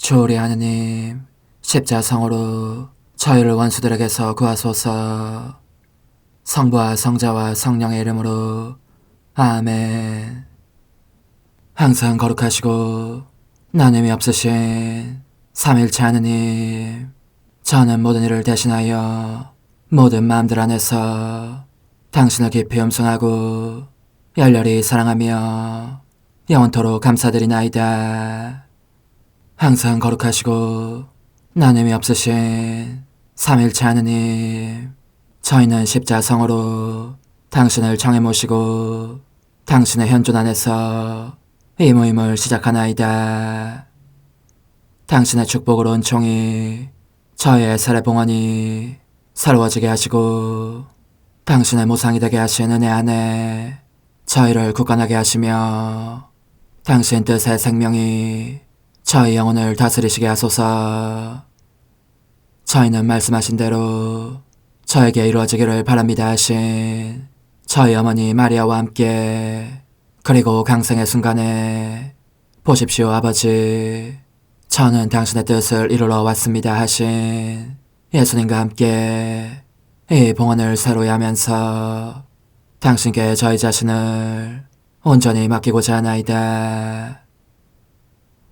주오리 하느님, 십자성으로 저희를 원수들에게서 구하소서. 성부와 성자와 성령의 이름으로 아멘. 항상 거룩하시고 나눔이 없으신 삼일체 하느님, 저는 모든 일을 대신하여 모든 마음들 안에서 당신을 깊이 음성하고 열렬히 사랑하며 영원토록 감사드리나이다. 항상 거룩하시고 나눔이 없으신 삼일체 하느님, 저희는 십자성으로 당신을 정해 모시고 당신의 현존 안에서 이 모임을 시작하나이다. 당신의 축복으로 은총이 저희의 세례봉헌이 새로워지게 하시고 당신의 모상이 되게 하신 은혜 안에 저희를 굳건하게 하시며 당신 뜻의 생명이 저희 영혼을 다스리시게 하소서. 저희는 말씀하신 대로 저에게 이루어지기를 바랍니다 하신 저희 어머니 마리아와 함께, 그리고 강생의 순간에 보십시오 아버지, 저는 당신의 뜻을 이루러 왔습니다 하신 예수님과 함께 이 봉헌을 새로이 하면서 당신께 저희 자신을 온전히 맡기고자 하나이다.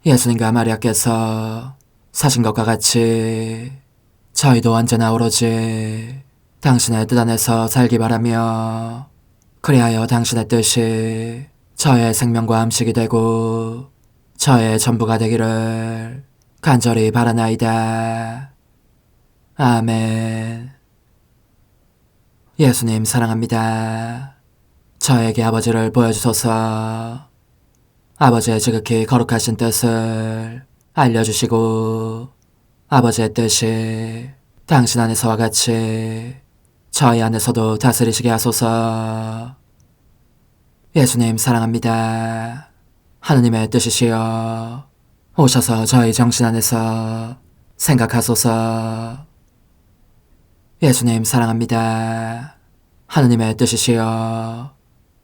예수님과 마리아께서 사신 것과 같이 저희도 언제나 오로지 당신의 뜻 안에서 살기 바라며, 그리하여 당신의 뜻이 저의 생명과 음식이 되고 저의 전부가 되기를 간절히 바라나이다. 아멘. 예수님 사랑합니다. 저에게 아버지를 보여주소서. 아버지의 지극히 거룩하신 뜻을 알려주시고 아버지의 뜻이 당신 안에서와 같이 저희 안에서도 다스리시게 하소서. 예수님 사랑합니다. 하느님의 뜻이시여 오셔서 저희 정신 안에서 생각하소서. 예수님 사랑합니다. 하느님의 뜻이시여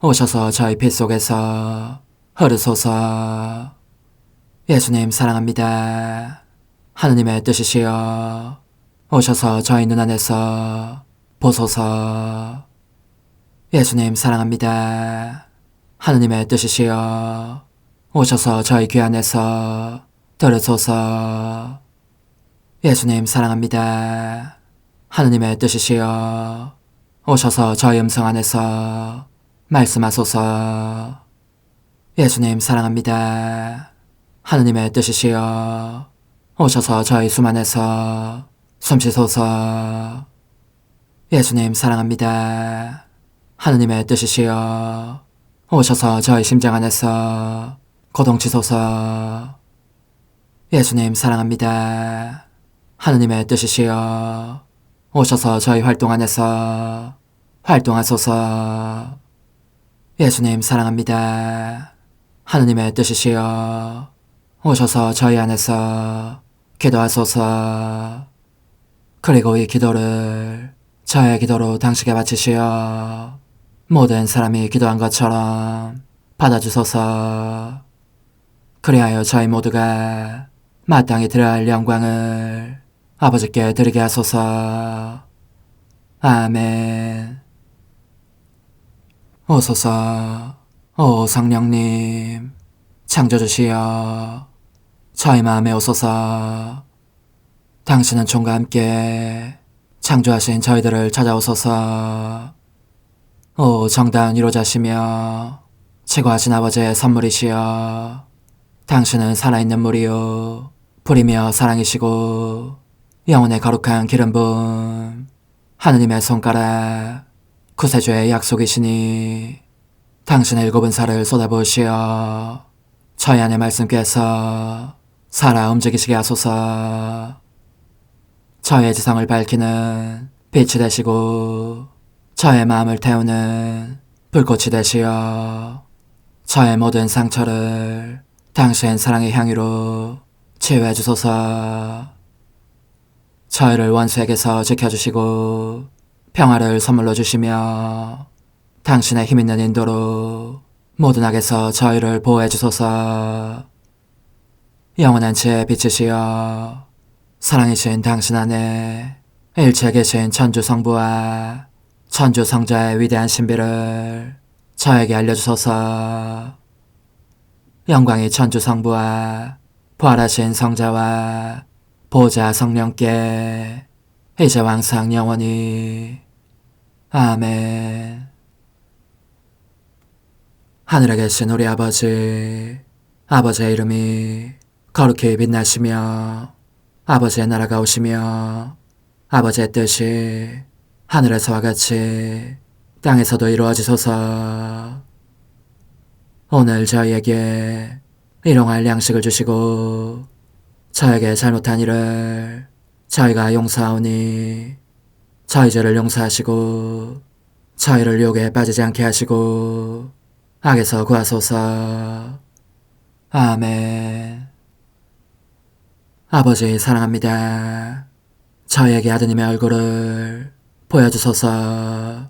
오셔서 저희 피 속에서 흐르소서. 예수님 사랑합니다. 하느님의 뜻이시여 오셔서 저희 눈 안에서 보소서. 예수님 사랑합니다. 하느님의 뜻이시여 오셔서 저희 귀 안에서 들으소서. 예수님 사랑합니다. 하느님의 뜻이시여 오셔서 저희 음성 안에서 말씀하소서. 예수님 사랑합니다. 하느님의 뜻이시여 오셔서 저희 숨 안에서 숨쉬소서. 예수님 사랑합니다. 하느님의 뜻이시여 오셔서 저희 심장 안에서 고동치소서. 예수님 사랑합니다. 하느님의 뜻이시여 오셔서 저희 활동 안에서 활동하소서. 예수님 사랑합니다. 하느님의 뜻이시여 오셔서 저희 안에서 기도하소서. 그리고 이 기도를 저의 기도로 당신께 바치시어 모든 사람이 기도한 것처럼 받아주소서. 그리하여 저희 모두가 마땅히 드려야 할 영광을 아버지께 드리게 하소서. 아멘. 오소서. 오 성령님 창조주시여 저희 마음에 오소서. 당신은 총과 함께 창조하신 저희들을 찾아오소서. 오 정다운 위로자시며 최고하신 아버지의 선물이시여 당신은 살아있는 물이요 불이며 사랑이시고 영혼의 거룩한 기름 부음 하느님의 손가락 구세주의 약속이시니 당신의 일곱은 살을 쏟아부으시어 저희 안의 말씀께서 살아 움직이시게 하소서. 저의 지성을 밝히는 빛이 되시고 저의 마음을 태우는 불꽃이 되시어 저의 모든 상처를 당신 사랑의 향유로 치유해 주소서. 저희를 원수에게서 지켜주시고 평화를 선물로 주시며 당신의 힘있는 인도로 모든 악에서 저희를 보호해 주소서. 영원한 제 빛이시여 사랑이신 당신 안에 일체 계신 천주 성부와 천주 성자의 위대한 신비를 저에게 알려주소서. 영광이 천주 성부와 부활하신 성자와 보좌 성령께 이제와 항상 영원히 아멘. 하늘에 계신 우리 아버지, 아버지의 이름이 거룩히 빛나시며 아버지의 나라가 오시며 아버지의 뜻이 하늘에서와 같이 땅에서도 이루어지소서. 오늘 저희에게 일용할 양식을 주시고 저에게 잘못한 일을 저희가 용서하오니 저희 죄를 용서하시고 저희를 유혹에 빠지지 않게 하시고 악에서 구하소서. 아멘. 아버지 사랑합니다. 저희에게 아드님의 얼굴을 보여주소서.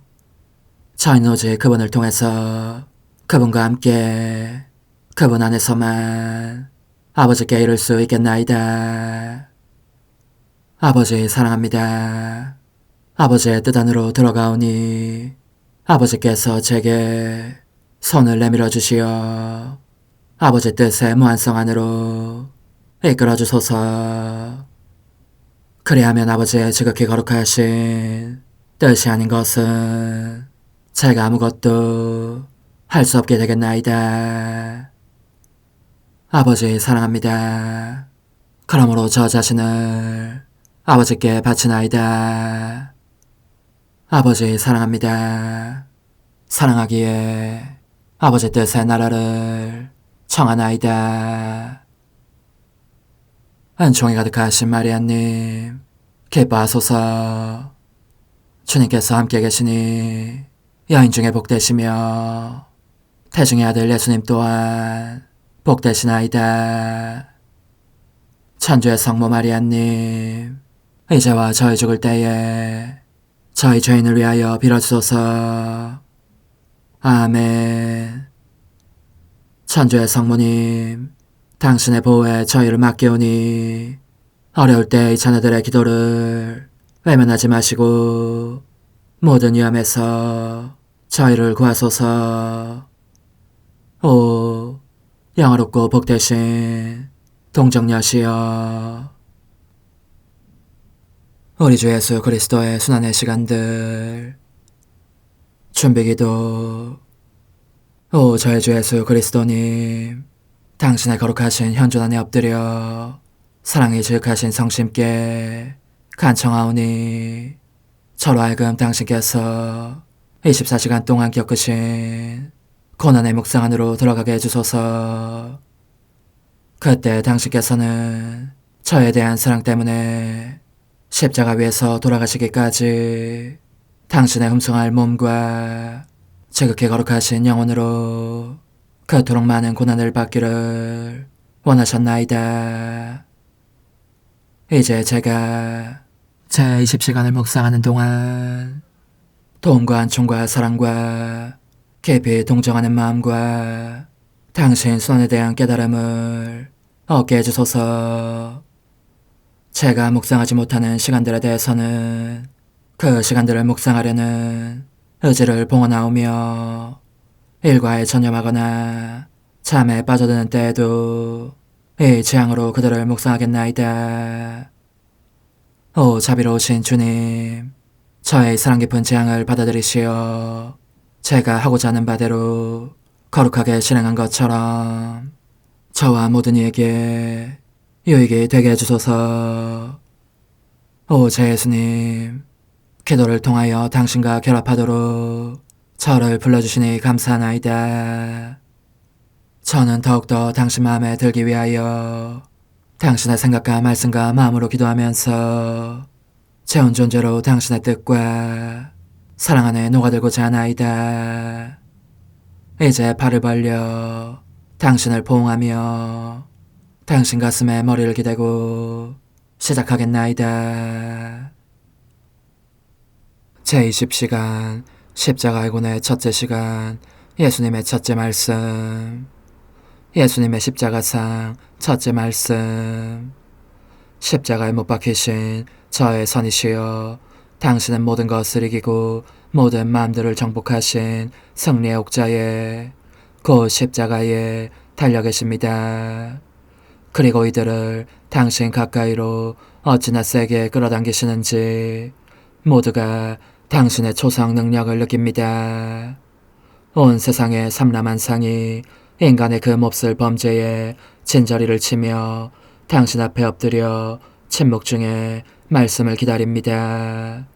저희는 오직 그분을 통해서 그분과 함께 그분 안에서만 아버지께 이룰 수 있겠나이다. 아버지 사랑합니다. 아버지의 뜻 안으로 들어가오니 아버지께서 제게 손을 내밀어 주시어 아버지 뜻의 무한성 안으로 이끌어 주소서. 그리하면 아버지의 지극히 거룩하신 뜻이 아닌 것은 제가 아무것도 할 수 없게 되겠나이다. 아버지 사랑합니다. 그러므로 저 자신을 아버지께 바치나이다. 아버지 사랑합니다. 사랑하기에 아버지 뜻의 나라를 청하나이다. 은총이 가득하신 마리아님, 기뻐하소서. 주님께서 함께 계시니 여인 중에 복되시며 태중의 아들 예수님 또한 복되시나이다. 천주의 성모 마리아님, 이제와 저희 죽을 때에 저희 죄인을 위하여 빌어주소서. 아멘. 천주의 성모님, 당신의 보호에 저희를 맡기오니 어려울 때 이 자녀들의 기도를 외면하지 마시고 모든 위험에서 저희를 구하소서. 오, 영화롭고 복되신 동정녀시여, 우리 주 예수 그리스도의 순환의 시간들 준비기도. 오 저희 주 예수 그리스도님, 당신의 거룩하신 현존 안에 엎드려 사랑이 지극하신 성심께 간청하오니 저로 하여금 당신께서 24시간 동안 겪으신 고난의 묵상 안으로 들어가게 해주소서. 그때 당신께서는 저에 대한 사랑 때문에 십자가 위에서 돌아가시기까지 당신의 흠숭할 몸과 지극히 거룩하신 영혼으로 그토록 많은 고난을 받기를 원하셨나이다. 이제 제가 제 20시간을 묵상하는 동안 도움과 안총과 사랑과 깊이 동정하는 마음과 당신 손에 대한 깨달음을 얻게 해주소서. 제가 묵상하지 못하는 시간들에 대해서는 그 시간들을 묵상하려는 의지를 봉헌하오며 일과에 전념하거나 잠에 빠져드는 때에도 이 재앙으로 그들을 묵상하겠나이다. 오 자비로우신 주님, 저의 사랑 깊은 재앙을 받아들이시어 제가 하고자 하는 바대로 거룩하게 실행한 것처럼 저와 모든 이에게 유익이 되게 해주소서. 오 제 예수님, 기도를 통하여 당신과 결합하도록 저를 불러주시니 감사하나이다. 저는 더욱더 당신 마음에 들기 위하여 당신의 생각과 말씀과 마음으로 기도하면서 제 온 존재로 당신의 뜻과 사랑 안에 녹아들고자 하나이다. 이제 팔을 벌려 당신을 포옹하며 당신 가슴에 머리를 기대고 시작하겠나이다. 제20시간 십자가 의곤의 첫째 시간, 예수님의 첫째 말씀. 예수님의 십자가상 첫째 말씀. 십자가에 못 박히신 저의 선이시여, 당신은 모든 것을 이기고 모든 마음들을 정복하신 승리의 옥자에 곧 십자가에 달려 계십니다. 그리고 이들을 당신 가까이로 어찌나 세게 끌어당기시는지 모두가 당신의 초성 능력을 느낍니다. 온 세상의 삼라만상이 인간의 그 몹쓸 범죄에 진저리를 치며 당신 앞에 엎드려 침묵 중에 말씀을 기다립니다.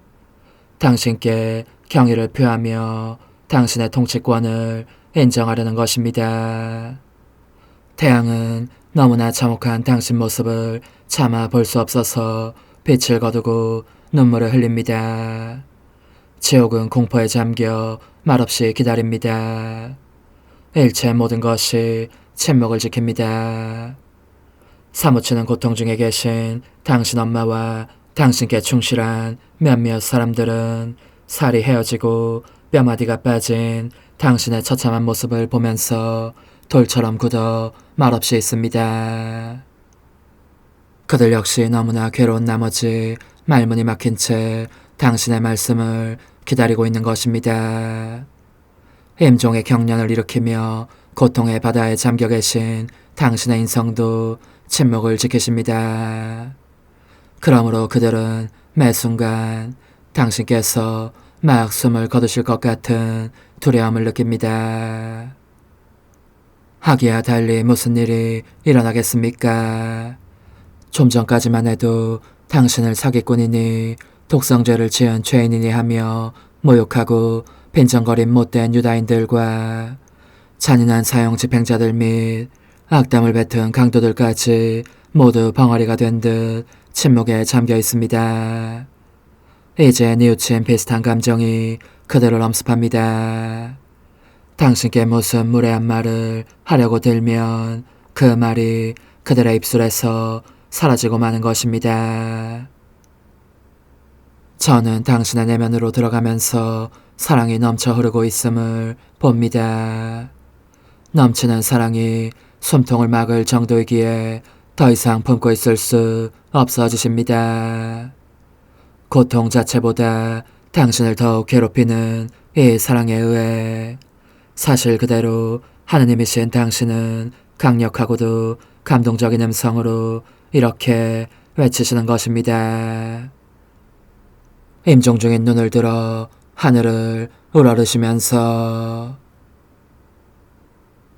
당신께 경의를 표하며 당신의 통치권을 인정하려는 것입니다. 태양은 너무나 참혹한 당신 모습을 차마 볼 수 없어서 빛을 거두고 눈물을 흘립니다. 지옥은 공포에 잠겨 말없이 기다립니다. 일체 모든 것이 침묵을 지킵니다. 사무치는 고통 중에 계신 당신 엄마와 당신께 충실한 몇몇 사람들은 살이 헤어지고 뼈마디가 빠진 당신의 처참한 모습을 보면서 돌처럼 굳어 말없이 있습니다. 그들 역시 너무나 괴로운 나머지 말문이 막힌 채 당신의 말씀을 기다리고 있는 것입니다. 임종의 경련을 일으키며 고통의 바다에 잠겨 계신 당신의 인성도 침묵을 지키십니다. 그러므로 그들은 매 순간 당신께서 막 숨을 거두실 것 같은 두려움을 느낍니다. 하기야 달리 무슨 일이 일어나겠습니까? 좀 전까지만 해도 당신을 사기꾼이니 독성죄를 지은 죄인이니 하며 모욕하고 빈정거린 못된 유다인들과 잔인한 사형 집행자들 및 악담을 뱉은 강도들까지 모두 벙어리가 된 듯 침묵에 잠겨 있습니다. 이제 뉘우친 비슷한 감정이 그들을 엄습합니다. 당신께 무슨 무례한 말을 하려고 들면 그 말이 그들의 입술에서 사라지고 마는 것입니다. 저는 당신의 내면으로 들어가면서 사랑이 넘쳐 흐르고 있음을 봅니다. 넘치는 사랑이 숨통을 막을 정도이기에 더 이상 품고 있을 수 없어지십니다. 고통 자체보다 당신을 더욱 괴롭히는 이 사랑에 의해 사실 그대로 하느님이신 당신은 강력하고도 감동적인 음성으로 이렇게 외치시는 것입니다. 임종 중인 눈을 들어 하늘을 우러르시면서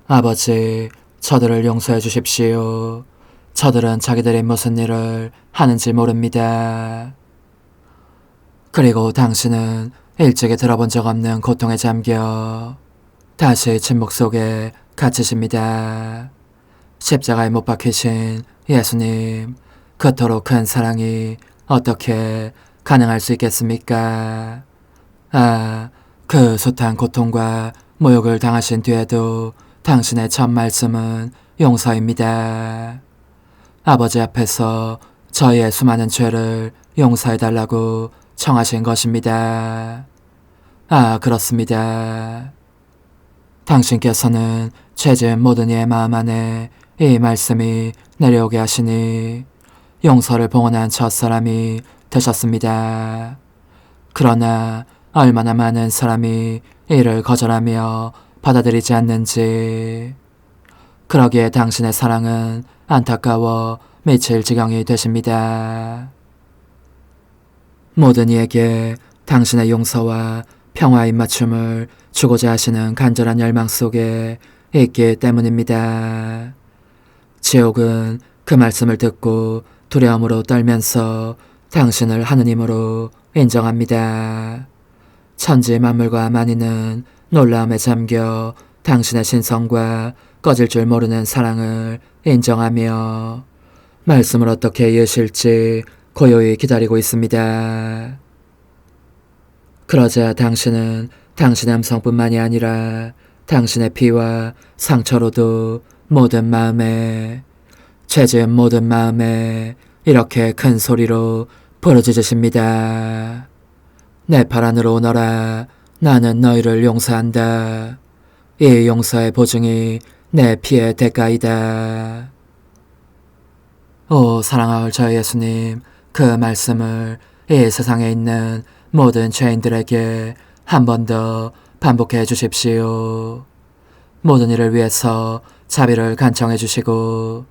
아버지, 저들을 용서해 주십시오. 저들은 자기들이 무슨 일을 하는지 모릅니다. 그리고 당신은 일찍이 들어본 적 없는 고통에 잠겨 다시 침묵 속에 갇히십니다. 십자가에 못 박히신 예수님, 그토록 큰 사랑이 어떻게 가능할 수 있겠습니까? 아, 그 숱한 고통과 모욕을 당하신 뒤에도 당신의 첫 말씀은 용서입니다. 아버지 앞에서 저희의 수많은 죄를 용서해달라고 청하신 것입니다. 아, 그렇습니다. 당신께서는 죄지은 모든 이의 마음 안에 이 말씀이 내려오게 하시니 용서를 봉헌한 첫사람이 되셨습니다. 그러나 얼마나 많은 사람이 이를 거절하며 받아들이지 않는지. 그러기에 당신의 사랑은 안타까워 미칠 지경이 되십니다. 모든 이에게 당신의 용서와 평화의 입맞춤을 주고자 하시는 간절한 열망 속에 있기 때문입니다. 지옥은 그 말씀을 듣고 두려움으로 떨면서 당신을 하느님으로 인정합니다. 천지 만물과 만인은 놀라움에 잠겨 당신의 신성과 꺼질 줄 모르는 사랑을 인정하며 말씀을 어떻게 이으실지 고요히 기다리고 있습니다. 그러자 당신은 당신의 음성뿐만이 아니라 당신의 피와 상처로도 모든 마음에, 죄지은 모든 마음에 이렇게 큰 소리로 부르짖으십니다. 내 팔 안으로 오너라. 나는 너희를 용서한다. 이 용서의 보증이 내 피의 대가이다. 오 사랑하올 저희 예수님, 그 말씀을 이 세상에 있는 모든 죄인들에게 한 번 더 반복해 주십시오. 모든 일을 위해서 자비를 간청해 주시고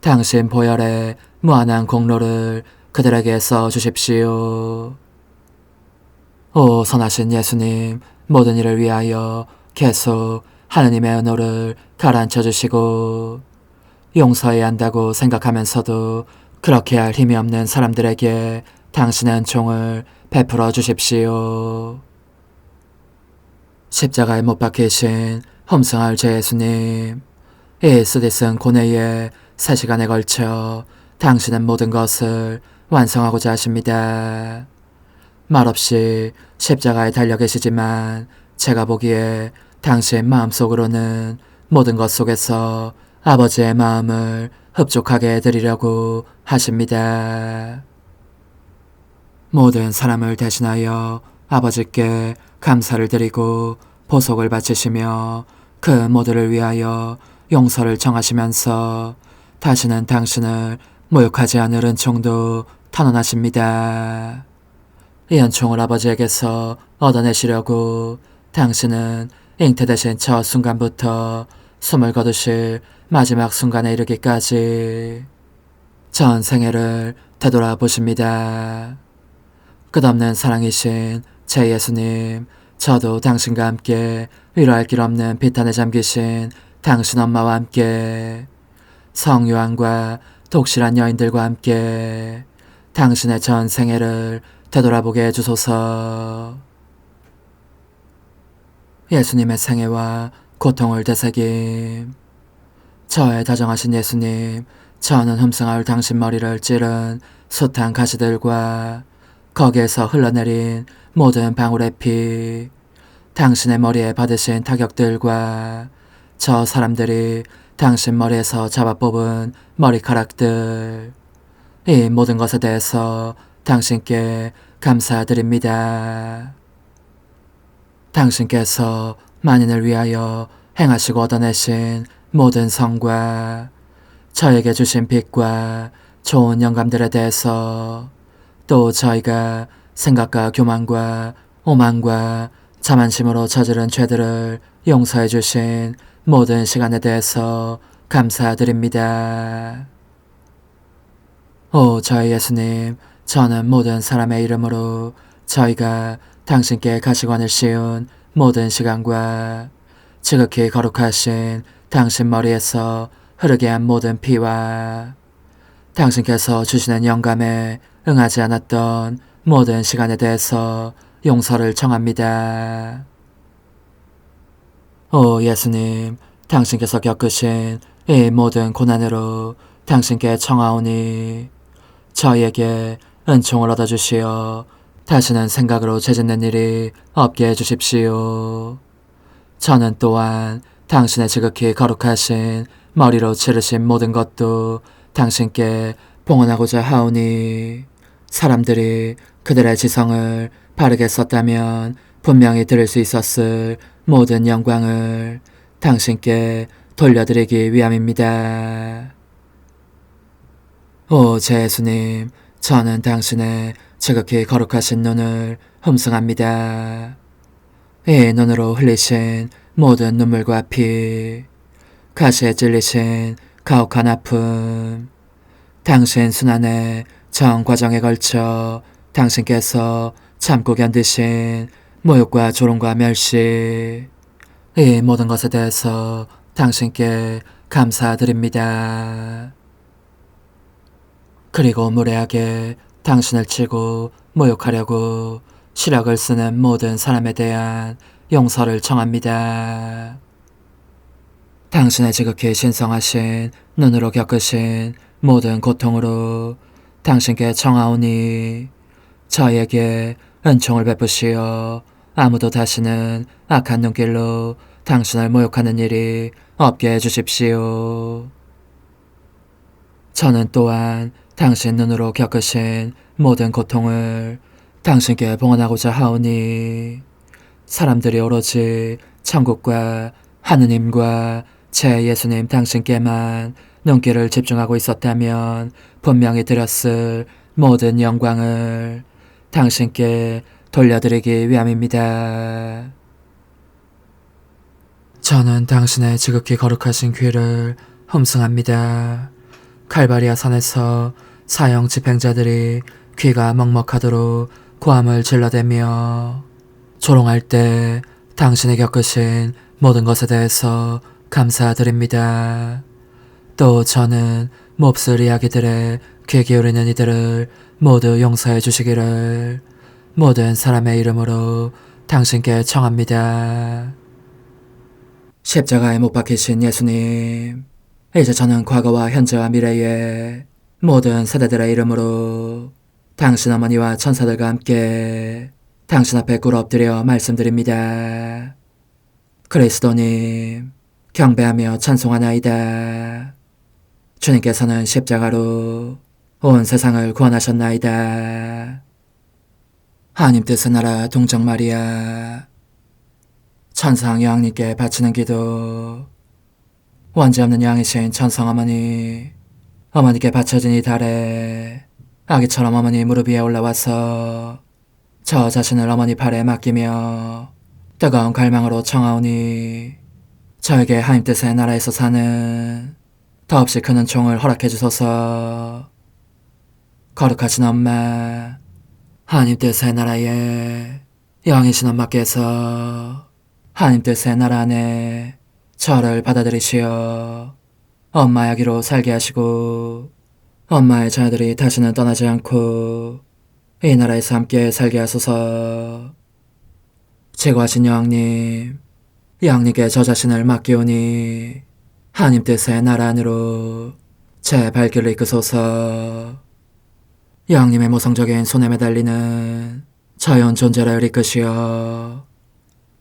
당신 보혈의 무한한 공로를 그들에게 써 주십시오. 오 선하신 예수님, 모든 일을 위하여 계속 하느님의 은호를 가라앉혀 주시고 용서해야 한다고 생각하면서도 그렇게 할 힘이 없는 사람들에게 당신의 은총을 베풀어 주십시오. 십자가에 못 박히신 험승할 제 예수님, 이 쓰디쓴 고뇌에 3시간에 걸쳐 당신은 모든 것을 완성하고자 하십니다. 말없이 십자가에 달려 계시지만 제가 보기에 당신 마음속으로는 모든 것 속에서 아버지의 마음을 흡족하게 해드리려고 하십니다. 모든 사람을 대신하여 아버지께 감사를 드리고 보속을 바치시며 그 모두를 위하여 용서를 청하시면서 다시는 당신을 모욕하지 않을 은총도 탄원하십니다. 이 은총을 아버지에게서 얻어내시려고 당신은 잉태되신 첫 순간부터 숨을 거두실 마지막 순간에 이르기까지 전 생애를 되돌아보십니다. 끝없는 사랑이신 제 예수님, 저도 당신과 함께 위로할 길 없는 비탄에 잠기신 당신 엄마와 함께 성요한과 독실한 여인들과 함께 당신의 전 생애를 되돌아보게 해주소서. 예수님의 생애와 고통을 되새김. 저의 다정하신 예수님, 저는 흠승하올 당신 머리를 찌른 숱한 가시들과 거기에서 흘러내린 모든 방울의 피, 당신의 머리에 받으신 타격들과 저 사람들이 당신 머리에서 잡아 뽑은 머리카락들, 이 모든 것에 대해서 당신께 감사드립니다. 당신께서 만인을 위하여 행하시고 얻어내신 모든 성과 저에게 주신 빛과 좋은 영감들에 대해서 또 저희가 생각과 교만과 오만과 자만심으로 저지른 죄들을 용서해 주신 모든 시간에 대해서 감사드립니다. 오 저희 예수님, 저는 모든 사람의 이름으로 저희가 당신께 가시관을 씌운 모든 시간과 지극히 거룩하신 당신 머리에서 흐르게 한 모든 피와 당신께서 주시는 영감에 응하지 않았던 모든 시간에 대해서 용서를 청합니다. 오 예수님, 당신께서 겪으신 이 모든 고난으로 당신께 청하오니 저희에게 은총을 얻어주시어 다시는 생각으로 죄짓는 일이 없게 해주십시오. 저는 또한 당신의 지극히 거룩하신 머리로 치르신 모든 것도 당신께 봉헌하고자 하오니 사람들이 그들의 지성을 바르게 썼다면 분명히 들을 수 있었을 모든 영광을 당신께 돌려드리기 위함입니다. 오 제 예수님, 저는 당신의 지극히 거룩하신 눈을 흠승합니다. 이 눈으로 흘리신 모든 눈물과 피, 가시에 찔리신 가혹한 아픔, 당신 순환의 전 과정에 걸쳐 당신께서 참고 견디신 모욕과 조롱과 멸시, 이 모든 것에 대해서 당신께 감사드립니다. 그리고 무례하게 당신을 치고 모욕하려고 시력을 쓰는 모든 사람에 대한 용서를 청합니다. 당신의 지극히 신성하신 눈으로 겪으신 모든 고통으로 당신께 청하오니 저희에게 은총을 베푸시어 아무도 다시는 악한 눈길로 당신을 모욕하는 일이 없게 해주십시오. 저는 또한 당신 눈으로 겪으신 모든 고통을 당신께 봉헌하고자 하오니 사람들이 오로지 천국과 하느님과 제 예수님 당신께만 눈길을 집중하고 있었다면 분명히 드렸을 모든 영광을 당신께 돌려드리기 위함입니다. 저는 당신의 지극히 거룩하신 귀를 흠숭합니다. 칼바리아 산에서 사형 집행자들이 귀가 먹먹하도록 고함을 질러대며 조롱할 때 당신이 겪으신 모든 것에 대해서 감사드립니다. 또 저는 몹쓸 이야기들에 귀 기울이는 이들을 모두 용서해 주시기를 모든 사람의 이름으로 당신께 청합니다. 십자가에 못 박히신 예수님, 이제 저는 과거와 현재와 미래의 모든 세대들의 이름으로 당신 어머니와 천사들과 함께 당신 앞에 꿇어 엎드려 말씀드립니다. 그리스도님, 경배하며 찬송하나이다. 주님께서는 십자가로 온 세상을 구원하셨나이다. 하나님 뜻의 나라 동정 마리아, 천상 여왕님께 바치는 기도. 원죄 없는 여왕이신 천상 어머니, 어머니께 바쳐진 이 달에 아기처럼 어머니 무릎 위에 올라와서 저 자신을 어머니 팔에 맡기며 뜨거운 갈망으로 청하오니 저에게 하나님 뜻의 나라에서 사는 더없이 큰 은총을 허락해 주소서. 거룩하신 엄마, 하나님 뜻의 나라에 여왕이신 엄마께서 하나님 뜻의 나라 안에 저를 받아들이시어 엄마 아기로 살게 하시고 엄마의 자녀들이 다시는 떠나지 않고 이 나라에서 함께 살게 하소서. 제거하신 여왕님, 여왕님께 저 자신을 맡기오니 하나님 뜻의 나라 안으로 제 발길을 이끄소서. 여왕님의 모성적인 손에 매달리는 자연 존재를 이끄시어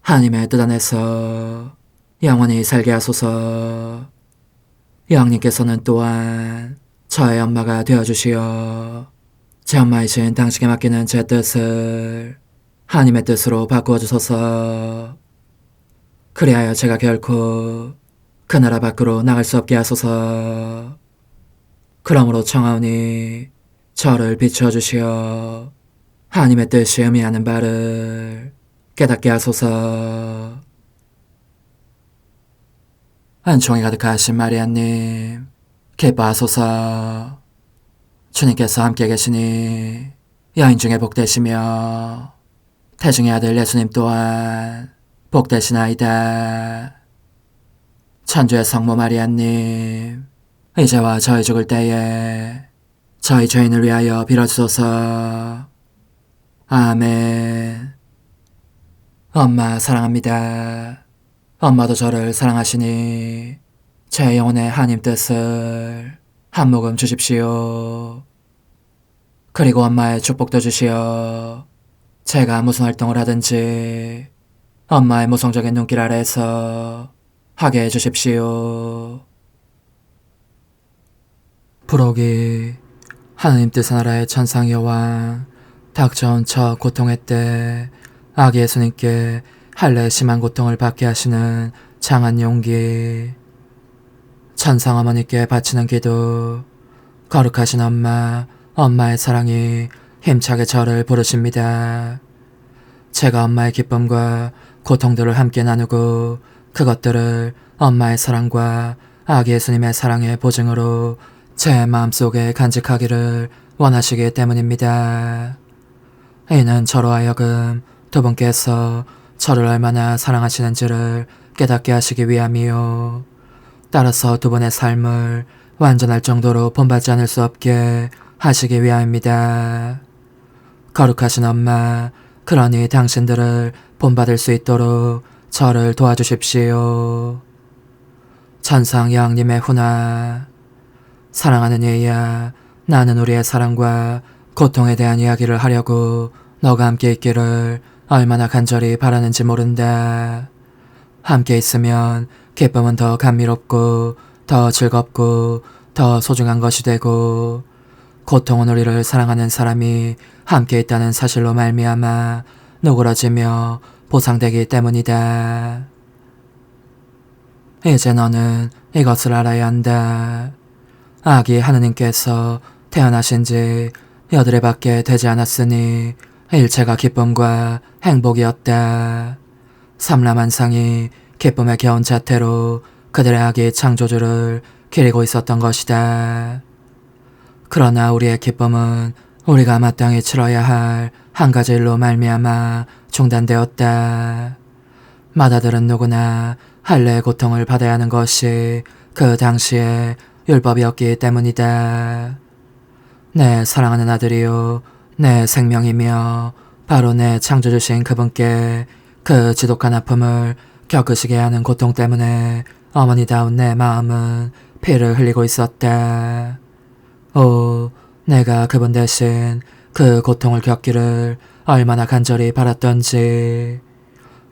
하나님의 뜻 안에서 영원히 살게 하소서. 여왕님께서는 또한 저의 엄마가 되어주시어 제 엄마이신 당신께 맡기는 제 뜻을 하나님의 뜻으로 바꾸어 주소서. 그리하여 제가 결코 그 나라 밖으로 나갈 수 없게 하소서. 그러므로 청하오니 저를 비추어 주시어 하나님의 뜻이 의미하는 바를 깨닫게 하소서. 은총이 가득하신 마리아님, 기뻐하소서. 주님께서 함께 계시니 여인 중에 복되시며 태중의 아들 예수님 또한 복되시나이다. 천주의 성모 마리아님, 이제와 저희 죽을 때에 저희 죄인을 위하여 빌어주소서. 아멘. 엄마 사랑합니다. 엄마도 저를 사랑하시니 제 영혼의 하나님 뜻을 한 모금 주십시오. 그리고 엄마의 축복도 주시어 제가 무슨 활동을 하든지 엄마의 모성적인 눈길 아래에서 하게 해주십시오. 부록이 하나님 뜻의 나라의 천상 여왕 닥쳐온 첫 고통의 때 아기 예수님께 할례 심한 고통을 받게 하시는 장한 용기, 천상 어머니께 바치는 기도. 거룩하신 엄마, 엄마의 사랑이 힘차게 저를 부르십니다. 제가 엄마의 기쁨과 고통들을 함께 나누고 그것들을 엄마의 사랑과 아기 예수님의 사랑의 보증으로 제 마음속에 간직하기를 원하시기 때문입니다. 이는 저로 하여금 두 분께서 저를 얼마나 사랑하시는지를 깨닫게 하시기 위함이요, 따라서 두 분의 삶을 완전할 정도로 본받지 않을 수 없게 하시기 위함입니다. 거룩하신 엄마, 그러니 당신들을 본받을 수 있도록 저를 도와주십시오. 천상 여왕님의 훈화, 사랑하는 예야, 나는 우리의 사랑과 고통에 대한 이야기를 하려고 너가 함께 있기를 얼마나 간절히 바라는지 모른다. 함께 있으면 기쁨은 더 감미롭고 더 즐겁고 더 소중한 것이 되고, 고통은 우리를 사랑하는 사람이 함께 있다는 사실로 이제 너는 이것을 알아야 한다. 아기 하느님께서 태어나신 지 8해밖에 되지 않았으니 일체가 기쁨과 행복이었다. 삼라만상이 기쁨에 겨운 자태로 그들의 아기 창조주를 기리고 있었던 것이다. 그러나 우리의 기쁨은 우리가 마땅히 치러야 할 한 가지 일로 말미암아 중단되었다. 마다들은 누구나 할례의 고통을 받아야 하는 것이 그 당시의 율법이었기 때문이다. 내 사랑하는 아들이요, 내 생명이며 바로 내 창조주신 그분께 그 지독한 아픔을 겪으시게 하는 고통 때문에 어머니다운 내 마음은 피를 흘리고 있었다. 오, 내가 그분 대신 그 고통을 겪기를 얼마나 간절히 바랐던지.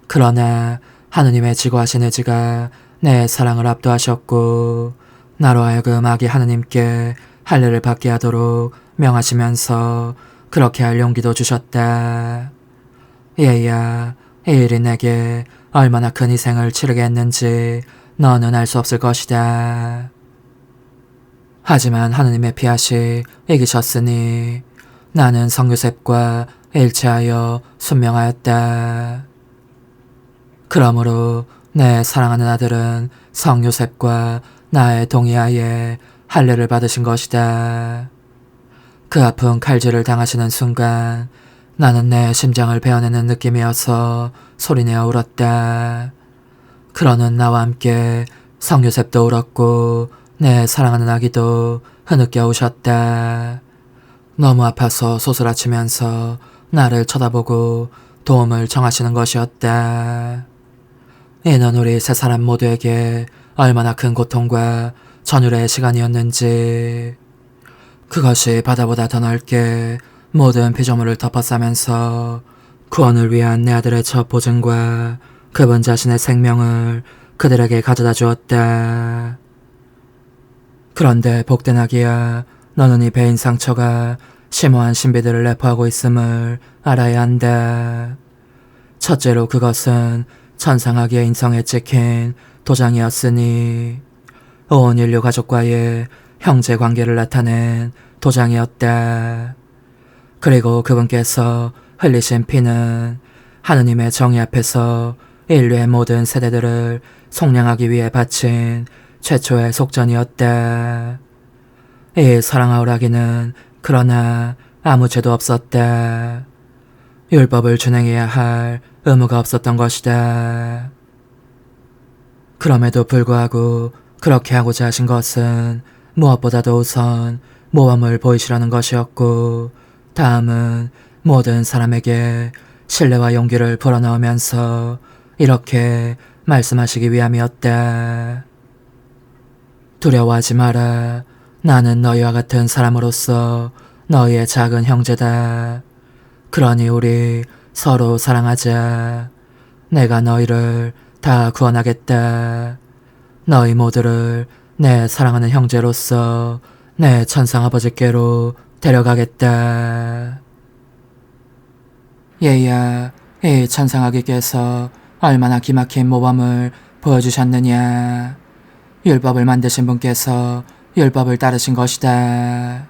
그러나 하느님의 지고하신 의지가 내 사랑을 압도하셨고 나로 하여금 아기 하느님께 할례를 받게 하도록 명하시면서 그렇게 할 용기도 주셨다. 얘야, 이 일이 내게 얼마나 큰 희생을 치르게 했는지 너는 알 수 없을 것이다. 하지만 하느님의 피하시 이기셨으니 나는 성요셉과 일체하여 순명하였다. 그러므로 내 사랑하는 아들은 성요셉과 나의 동의하에 할례를 받으신 것이다. 그 아픈 칼질을 당하시는 순간 나는 내 심장을 베어내는 느낌이어서 소리내어 울었다. 그러는 나와 함께 성요셉도 울었고 내 사랑하는 아기도 흐느껴 우셨다. 너무 아파서 소스라치면서 나를 쳐다보고 도움을 청하시는 것이었다. 이는 우리 세 사람 모두에게 얼마나 큰 고통과 전율의 시간이었는지. 그것이 바다보다 더 넓게 모든 피조물을 덮어싸면서 구원을 위한 내 아들의 첫 보증과 그분 자신의 생명을 그들에게 가져다 주었다. 그런데 복된 아기야, 너는 이 배인 상처가 심오한 신비들을 내포하고 있음을 알아야 한다. 첫째로 그것은 천상아기의 인성에 찍힌 도장이었으니 온 인류 가족과의 형제 관계를 나타낸 도장이었다. 그리고 그분께서 흘리신 피는 하느님의 정의 앞에서 인류의 모든 세대들을 속량하기 위해 바친 최초의 속전이었다. 이 사랑아울 아기는 그러나 아무 죄도 없었다. 율법을 준행해야 할 의무가 없었던 것이다. 그럼에도 불구하고 그렇게 하고자 하신 것은 무엇보다도 우선 모범을 보이시라는 것이었고, 다음은 모든 사람에게 신뢰와 용기를 불어넣으면서 이렇게 말씀하시기 위함이었다. 두려워하지 마라. 나는 너희와 같은 사람으로서 너희의 작은 형제다. 그러니 우리 서로 사랑하자. 내가 너희를 다 구원하겠다. 너희 모두를 내 사랑하는 형제로서 내 천상아버지께로 데려가겠다. 얘야, 이 천상아기께서 얼마나 기막힌 모범을 보여주셨느냐. 율법을 만드신 분께서 율법을 따르신 것이다.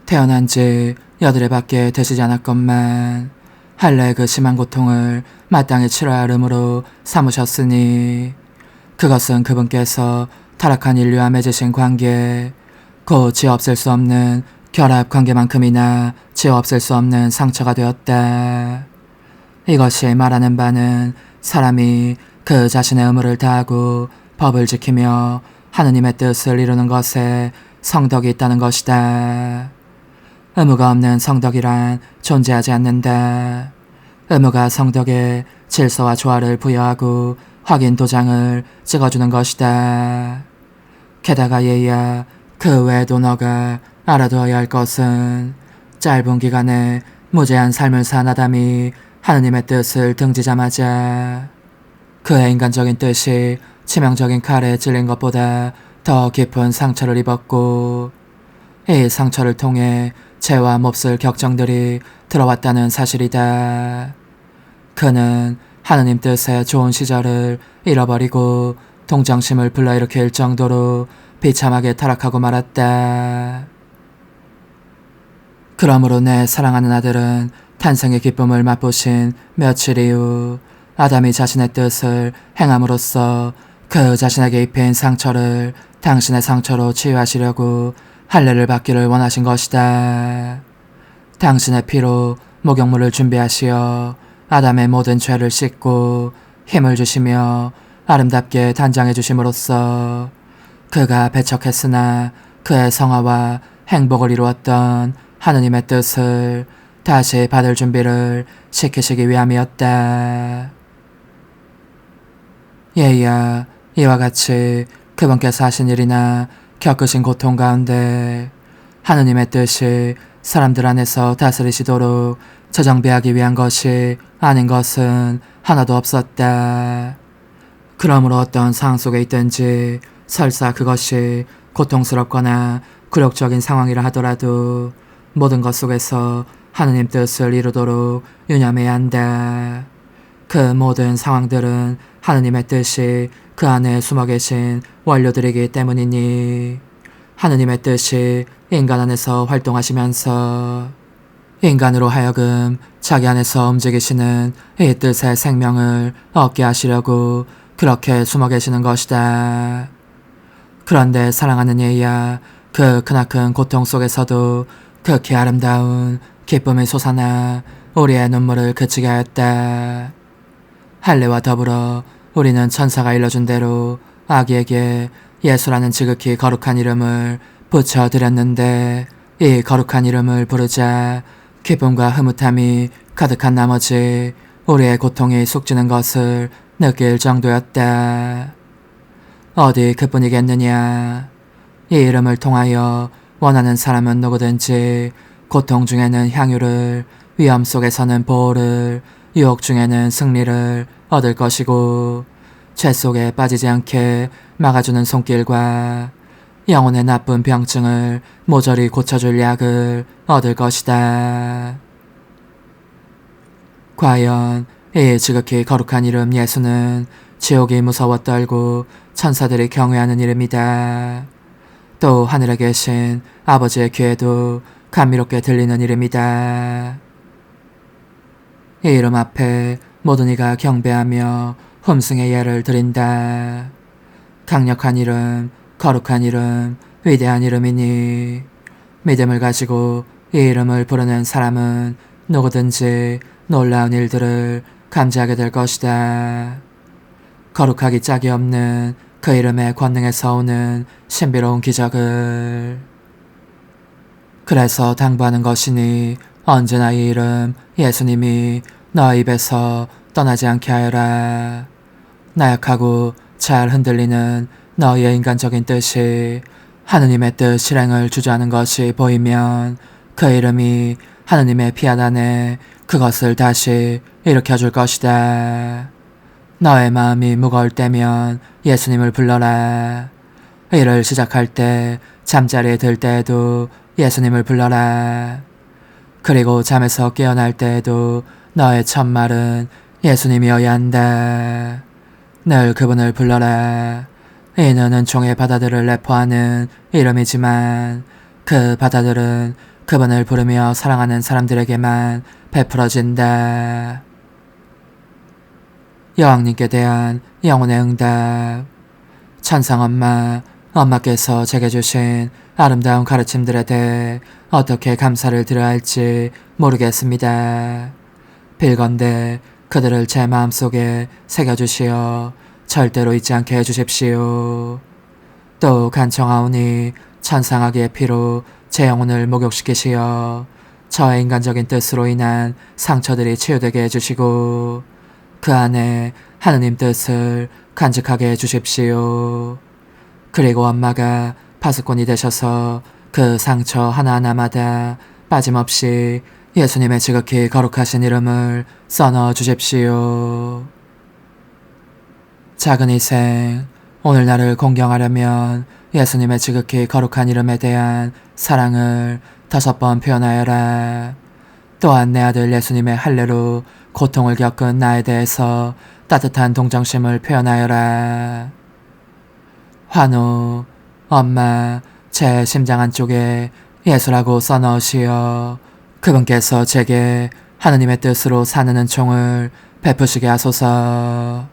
태어난 지 8해밖에 되시지 않았건만 할례의 그 심한 고통을 마땅히 치러야 할 의무로 삼으셨으니 그것은 그분께서 타락한 인류와 맺으신 관계, 곧 지어 없앨 수 없는 결합 관계만큼이나 지어 없앨 수 없는 상처가 되었다. 이것이 말하는 바는 사람이 그 자신의 의무를 다하고 법을 지키며 하느님의 뜻을 이루는 것에 성덕이 있다는 것이다. 의무가 없는 성덕이란 존재하지 않는다. 의무가 성덕에 질서와 조화를 부여하고 확인 도장을 찍어주는 것이다. 게다가 얘야, 그 외에도 너가 알아두어야 할 것은 짧은 기간에 무제한 삶을 산 아담이 하느님의 뜻을 등지자마자 그의 인간적인 뜻이 치명적인 칼에 찔린 것보다 더 깊은 상처를 입었고, 이 상처를 통해 죄와 몹쓸 격정들이 들어왔다는 사실이다. 그는 하느님 뜻에 좋은 시절을 잃어버리고 동정심을 불러일으킬 정도로 비참하게 타락하고 말았다. 그러므로 내 사랑하는 아들은 탄생의 기쁨을 맛보신 며칠 이후 아담이 자신의 뜻을 행함으로써 그 자신에게 입힌 상처를 당신의 상처로 치유하시려고 할례를 받기를 원하신 것이다. 당신의 피로 목욕물을 준비하시어 아담의 모든 죄를 씻고 힘을 주시며 아름답게 단장해 주심으로써 그가 배척했으나 그의 성화와 행복을 이루었던 하느님의 뜻을 다시 받을 준비를 시키시기 위함이었다. 예야, 이와 같이 그분께서 하신 일이나 겪으신 고통 가운데 하느님의 뜻이 사람들 안에서 다스리시도록 저정비하기 위한 것이 아닌 것은 하나도 없었다. 그러므로 어떤 상황 속에 있든지 설사 그것이 고통스럽거나 굴욕적인 상황이라 하더라도 모든 것 속에서 하느님 뜻을 이루도록 유념해야 한다. 그 모든 상황들은 하느님의 뜻이 그 안에 숨어 계신 원료들이기 때문이니 하느님의 뜻이 인간 안에서 활동하시면서 인간으로 하여금 자기 안에서 움직이시는 이 뜻의 생명을 얻게 하시려고 그렇게 숨어 계시는 것이다. 그런데 사랑하는 예야, 그 크나큰 고통 속에서도 극히 아름다운 기쁨이 솟아나 우리의 눈물을 그치게 하였다. 할례와 더불어 우리는 천사가 일러준 대로 아기에게 예수라는 지극히 거룩한 이름을 붙여드렸는데 이 거룩한 이름을 부르자 기쁨과 흐뭇함이 가득한 나머지 우리의 고통이 쑥지는 것을 느낄 정도였다. 어디 그뿐이겠느냐. 이 이름을 통하여 원하는 사람은 누구든지 고통 중에는 향유를, 위험 속에서는 보호를, 유혹 중에는 승리를 얻을 것이고 죄 속에 빠지지 않게 막아주는 손길과 영혼의 나쁜 병증을 모조리 고쳐줄 약을 얻을 것이다. 과연 이 지극히 거룩한 이름 예수는 지옥이 무서워 떨고 천사들이 경외하는 이름이다. 또 하늘에 계신 아버지의 귀에도 감미롭게 들리는 이름이다. 이 이름 앞에 모든 이가 경배하며 흠승의 예를 드린다. 강력한 이름, 거룩한 이름, 위대한 이름이니 믿음을 가지고 이 이름을 부르는 사람은 누구든지 놀라운 일들을 감지하게 될 것이다. 거룩하기 짝이 없는 그 이름의 권능에서 오는 신비로운 기적을. 그래서 당부하는 것이니 언제나 이 이름 예수님이 너 입에서 떠나지 않게 하여라. 나약하고 잘 흔들리는 너의 인간적인 뜻이 하느님의 뜻 실행을 주저하는 것이 보이면 그 이름이 하느님의 피앗 안에 그것을 다시 일으켜줄 것이다. 너의 마음이 무거울 때면 예수님을 불러라. 일을 시작할 때, 잠자리에 들 때에도 예수님을 불러라. 그리고 잠에서 깨어날 때에도 너의 첫말은 예수님이어야 한다. 늘 그분을 불러라. 이는 은총의 바다들을 내포하는 이름이지만 그 바다들은 그분을 부르며 사랑하는 사람들에게만 베풀어진다. 여왕님께 대한 영혼의 응답. 천상엄마, 엄마께서 제게 주신 아름다운 가르침들에 대해 어떻게 감사를 드려야 할지 모르겠습니다. 빌건대 그들을 제 마음속에 새겨주시어 절대로 잊지 않게 해주십시오. 또 간청하오니 천상아기의 피로 제 영혼을 목욕시키시어 저의 인간적인 뜻으로 인한 상처들이 치유되게 해주시고 그 안에 하느님 뜻을 간직하게 해주십시오. 그리고 엄마가 파수꾼이 되셔서 그 상처 하나하나마다 빠짐없이 예수님의 지극히 거룩하신 이름을 써넣어 주십시오. 작은 희생, 오늘 나를 공경하려면 예수님의 지극히 거룩한 이름에 대한 사랑을 5번 표현하여라. 또한 내 아들 예수님의 할례로 고통을 겪은 나에 대해서 따뜻한 동정심을 표현하여라. 환우, 엄마, 제 심장 안쪽에 예수라고 써넣으시어 그분께서 제게 하느님의 뜻으로 사는 은총을 베푸시게 하소서.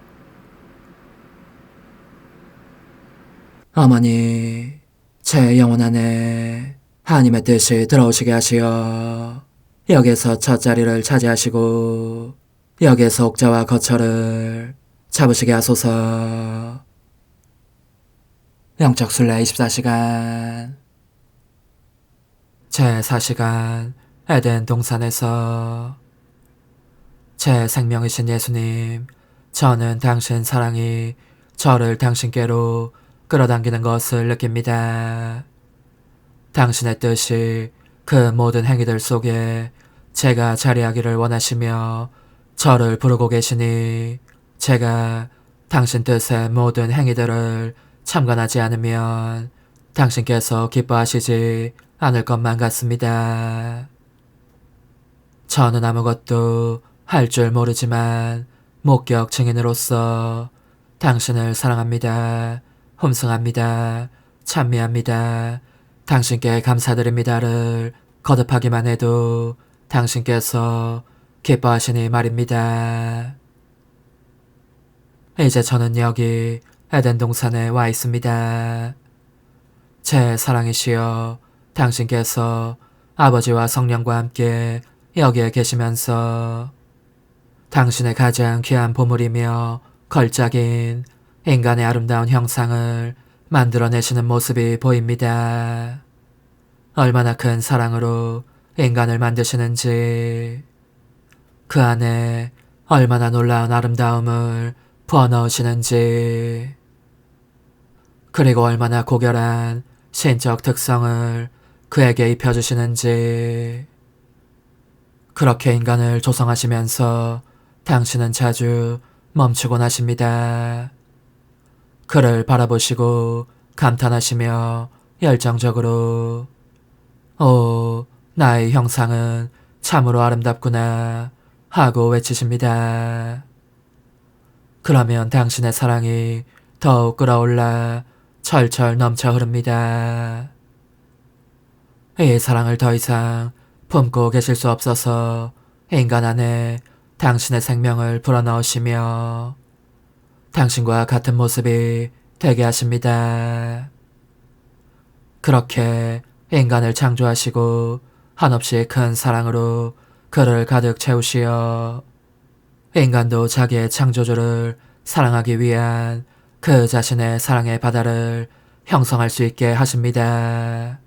어머니, 제 영혼 안에 하느님의 뜻이 들어오시게 하시어 여기에서 첫 자리를 차지하시고 여기에서 옥자와 거처를 잡으시게 하소서. 영적 순례 24시간 제4시간 에덴 동산에서 제 생명이신 예수님, 저는 당신 사랑이 저를 당신께로 끌어당기는 것을 느낍니다. 당신의 뜻이 그 모든 행위들 속에 제가 자리하기를 원하시며 저를 부르고 계시니 제가 당신 뜻의 모든 행위들을 참관하지 않으면 당신께서 기뻐하시지 않을 것만 같습니다. 저는 아무것도 할 줄 모르지만 목격 증인으로서 당신을 사랑합니다. 흠숭합니다. 찬미합니다. 당신께 감사드립니다를 거듭하기만 해도 당신께서 기뻐하시니 말입니다. 이제 저는 여기 에덴 동산에 와 있습니다. 제 사랑이시여, 당신께서 아버지와 성령과 함께 여기에 계시면서 당신의 가장 귀한 보물이며 걸작인 인간의 아름다운 형상을 만들어내시는 모습이 보입니다. 얼마나 큰 사랑으로 인간을 만드시는지, 그 안에 얼마나 놀라운 아름다움을 부어넣으시는지, 그리고 얼마나 고결한 신적 특성을 그에게 입혀주시는지. 그렇게 인간을 조성하시면서 당신은 자주 멈추곤 하십니다. 그를 바라보시고 감탄하시며 열정적으로 오, 나의 형상은 참으로 아름답구나 하고 외치십니다. 그러면 당신의 사랑이 더욱 끌어올라 철철 넘쳐 흐릅니다. 이 사랑을 더 이상 품고 계실 수 없어서 인간 안에 당신의 생명을 불어넣으시며 당신과 같은 모습이 되게 하십니다. 그렇게 인간을 창조하시고 한없이 큰 사랑으로 그를 가득 채우시어 인간도 자기의 창조주를 사랑하기 위한 그 자신의 사랑의 바다를 형성할 수 있게 하십니다.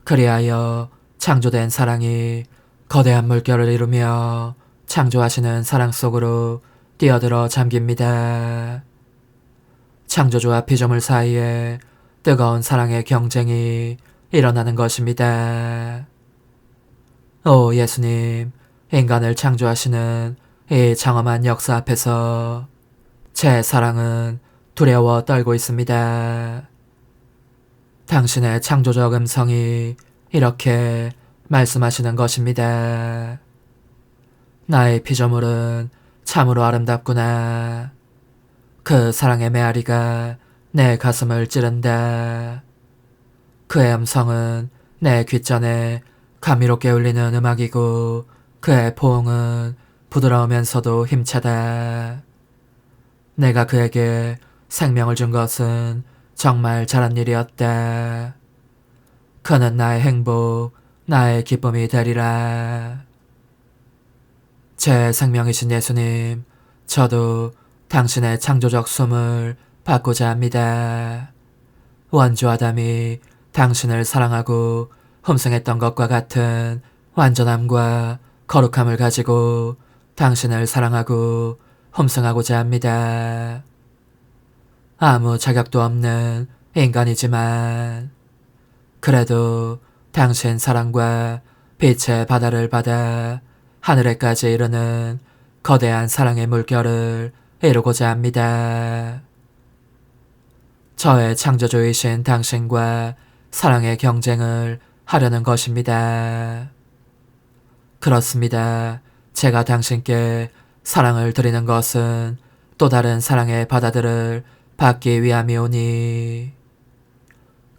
그리하여 창조된 사랑이 거대한 물결을 이루며 창조하시는 사랑 속으로 뛰어들어 잠깁니다. 창조주와 피조물 사이에 뜨거운 사랑의 경쟁이 일어나는 것입니다. 오 예수님, 인간을 창조하시는 이 장엄한 역사 앞에서 제 사랑은 두려워 떨고 있습니다. 당신의 창조적 음성이 이렇게 말씀하시는 것입니다. 나의 피조물은 참으로 아름답구나. 그 사랑의 메아리가 내 가슴을 찌른다. 그의 음성은 내 귓전에 감미롭게 울리는 음악이고 그의 포옹은 부드러우면서도 힘차다. 내가 그에게 생명을 준 것은 정말 잘한 일이었다. 그는 나의 행복, 나의 기쁨이 되리라. 제 생명이신 예수님, 저도 당신의 창조적 숨을 받고자 합니다. 원주 아담이 당신을 사랑하고 흠숭했던 것과 같은 완전함과 거룩함을 가지고 당신을 사랑하고 흠숭하고자 합니다. 아무 자격도 없는 인간이지만 그래도 당신 사랑과 빛의 바다를 받아 하늘에까지 이르는 거대한 사랑의 물결을 이루고자 합니다. 저의 창조주이신 당신과 사랑의 경쟁을 하려는 것입니다. 그렇습니다. 제가 당신께 사랑을 드리는 것은 또 다른 사랑의 바다들을 받기 위함이오니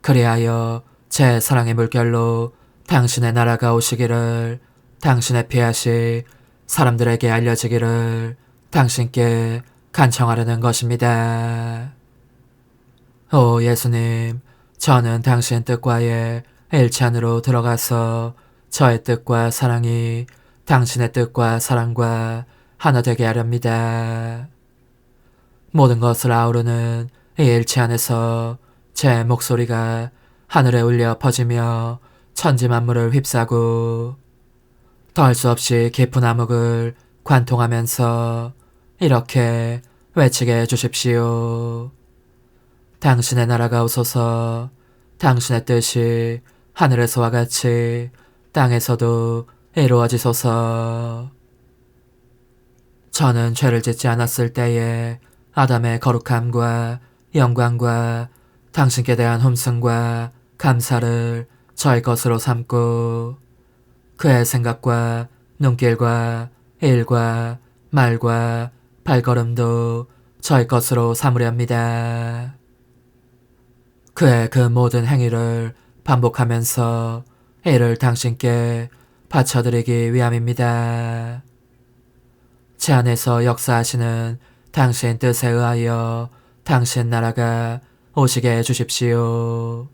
그리하여 제 사랑의 물결로 당신의 나라가 오시기를 당신의 피앗이 사람들에게 알려지기를 당신께 간청하려는 것입니다. 오 예수님, 저는 당신 뜻과의 일치 안으로 들어가서 저의 뜻과 사랑이 당신의 뜻과 사랑과 하나 되게 하렵니다. 모든 것을 아우르는 이 일치 안에서 제 목소리가 하늘에 울려 퍼지며 천지 만물을 휩싸고 더할 수 없이 깊은 암흑을 관통하면서 이렇게 외치게 해주십시오. 당신의 나라가 오소서. 당신의 뜻이 하늘에서와 같이 땅에서도 이루어지소서. 저는 죄를 짓지 않았을 때에 아담의 거룩함과 영광과 당신께 대한 흠승과 감사를 저의 것으로 삼고 그의 생각과 눈길과 일과 말과 발걸음도 저의 것으로 삼으려 합니다. 그의 그 모든 행위를 반복하면서 이를 당신께 바쳐드리기 위함입니다. 제 안에서 역사하시는 당신 뜻에 의하여 당신 나라가 오시게 해주십시오.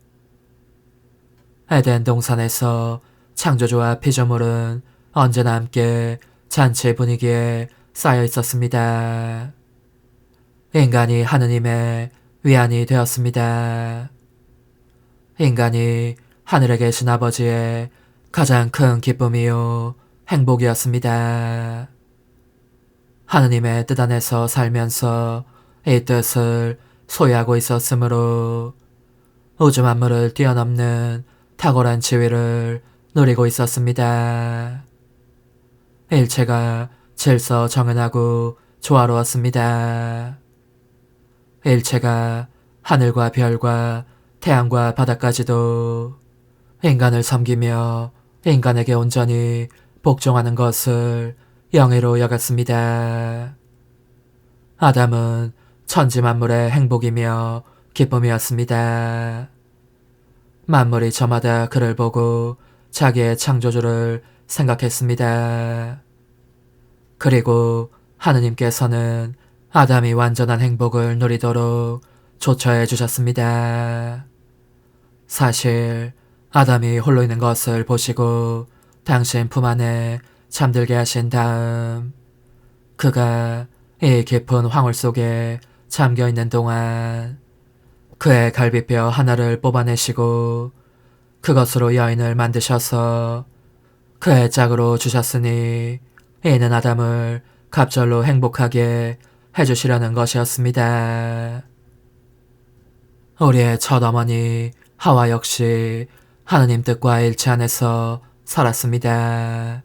에덴 동산에서 창조주와 피조물은 언제나 함께 잔치 분위기에 쌓여 있었습니다. 인간이 하느님의 위안이 되었습니다. 인간이 하늘에 계신 아버지의 가장 큰 기쁨이요 행복이었습니다. 하느님의 뜻 안에서 살면서 이 뜻을 소유하고 있었으므로 우주 만물을 뛰어넘는 탁월한 지위를 누리고 있었습니다. 일체가 질서 정연하고 조화로웠습니다. 일체가 하늘과 별과 태양과 바다까지도 인간을 섬기며 인간에게 온전히 복종하는 것을 영예로 여겼습니다. 아담은 천지 만물의 행복이며 기쁨이었습니다. 만물이 저마다 그를 보고 자기의 창조주를 생각했습니다. 그리고 하느님께서는 아담이 완전한 행복을 누리도록 조처해 주셨습니다. 사실 아담이 홀로 있는 것을 보시고 당신 품 안에 잠들게 하신 다음 그가 이 깊은 황홀 속에 잠겨있는 동안 그의 갈비뼈 하나를 뽑아내시고 그것으로 여인을 만드셔서 그의 짝으로 주셨으니 이는 아담을 갑절로 행복하게 해주시려는 것이었습니다. 우리의 첫 어머니 하와 역시 하느님 뜻과 일치 안에서 살았습니다.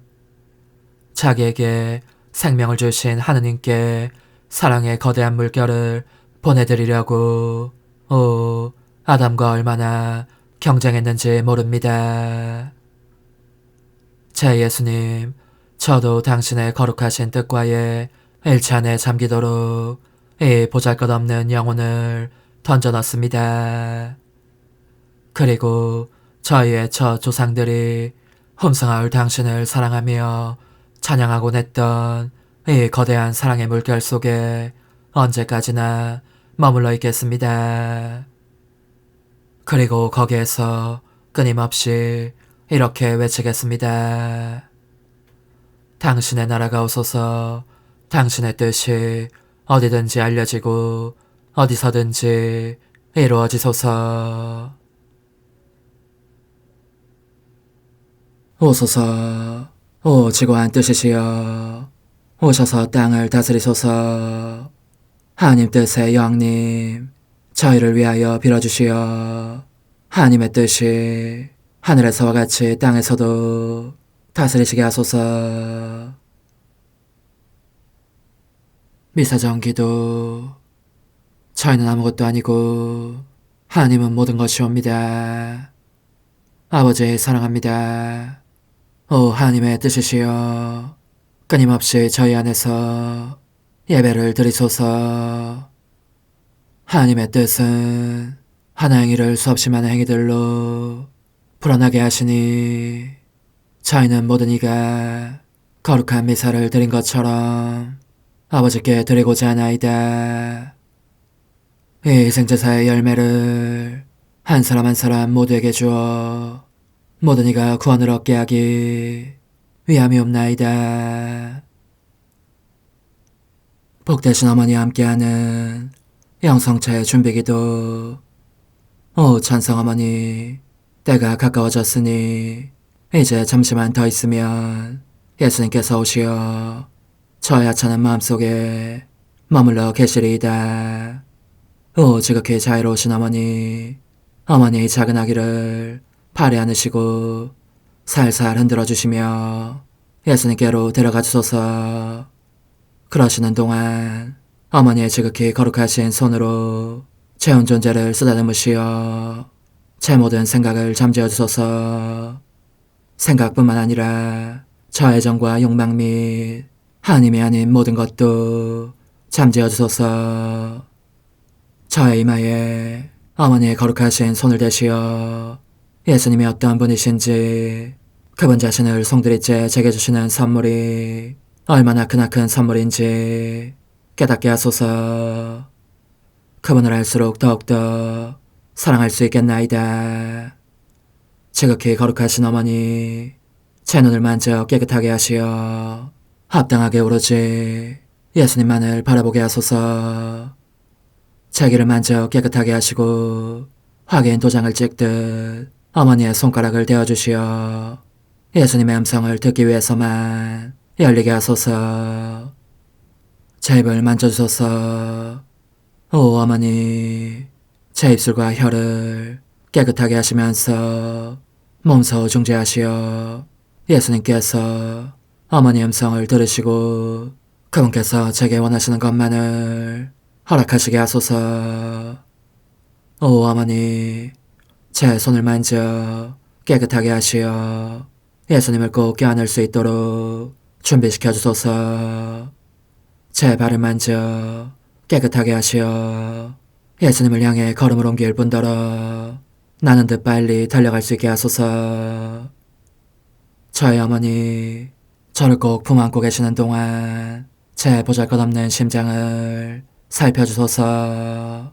자기에게 생명을 주신 하느님께 사랑의 거대한 물결을 보내드리려고 아담과 얼마나 경쟁했는지 모릅니다. 제 예수님, 저도 당신의 거룩하신 뜻과의 일치 안에 잠기도록 이 보잘것없는 영혼을 던져넣습니다. 그리고 저희의 첫 조상들이 흠성하올 당신을 사랑하며 찬양하곤 했던 이 거대한 사랑의 물결 속에 언제까지나 머물러 있겠습니다. 그리고 거기에서 끊임없이 이렇게 외치겠습니다. 당신의 나라가 오소서. 당신의 뜻이 어디든지 알려지고 어디서든지 이루어지소서. 오소서. 오 지고한 뜻이시여. 오셔서 땅을 다스리소서. 하나님 뜻의 영님, 저희를 위하여 빌어주시어. 하나님의 뜻이 하늘에서와 같이 땅에서도 다스리시게 하소서. 미사정 기도. 저희는 아무것도 아니고 하나님은 모든 것이옵니다. 아버지 사랑합니다. 오 하나님의 뜻이시여 끊임없이 저희 안에서 예배를 드리소서. 하나님의 뜻은 하나의 일을 수없이 많은 행위들로 불어나게 하시니 저희는 모든 이가 거룩한 미사를 드린 것처럼 아버지께 드리고자 하나이다. 이 희생제사의 열매를 한 사람 한 사람 모두에게 주어 모든 이가 구원을 얻게 하기 위함이옵나이다. 복되신 어머니와 함께하는 영성차의 준비기도. 오 찬성 어머니, 때가 가까워졌으니 이제 잠시만 더 있으면 예수님께서 오시어 저의 하찮은 마음속에 머물러 계시리이다. 오 지극히 자유로우신 어머니, 어머니의 작은 아기를 팔에 안으시고 살살 흔들어 주시며 예수님께로 데려가 주소서. 그러시는 동안 어머니의 지극히 거룩하신 손으로 제 온 존재를 쓰다듬으시어 제 모든 생각을 잠재워 주소서. 생각뿐만 아니라 저 애정과 욕망 및 하나님이 아닌 모든 것도 잠재워 주소서. 저의 이마에 어머니의 거룩하신 손을 대시어 예수님이 어떤 분이신지 그분 자신을 송두리째 제게 주시는 선물이 얼마나 크나큰 선물인지 깨닫게 하소서. 그분을 알수록 더욱더 사랑할 수 있겠나이다. 지극히 거룩하신 어머니, 제 눈을 만져 깨끗하게 하시어 합당하게 오로지 예수님만을 바라보게 하소서. 제 귀를 만져 깨끗하게 하시고 확인 도장을 찍듯 어머니의 손가락을 대어주시어 예수님의 음성을 듣기 위해서만 열리게 하소서. 제 입을 만져주소서. 오 어머니, 제 입술과 혀를 깨끗하게 하시면서 몸소 중재하시어 예수님께서 어머니의 음성을 들으시고 그분께서 제게 원하시는 것만을 허락하시게 하소서. 오 어머니, 제 손을 만져 깨끗하게 하시어 예수님을 꼭 껴안을 수 있도록 준비시켜 주소서. 제 발을 만져 깨끗하게 하시어 예수님을 향해 걸음을 옮길 뿐더러 나는 듯 빨리 달려갈 수 있게 하소서. 저의 어머니, 저를 꼭 품 안고 계시는 동안 제 보잘것없는 심장을 살펴주소서.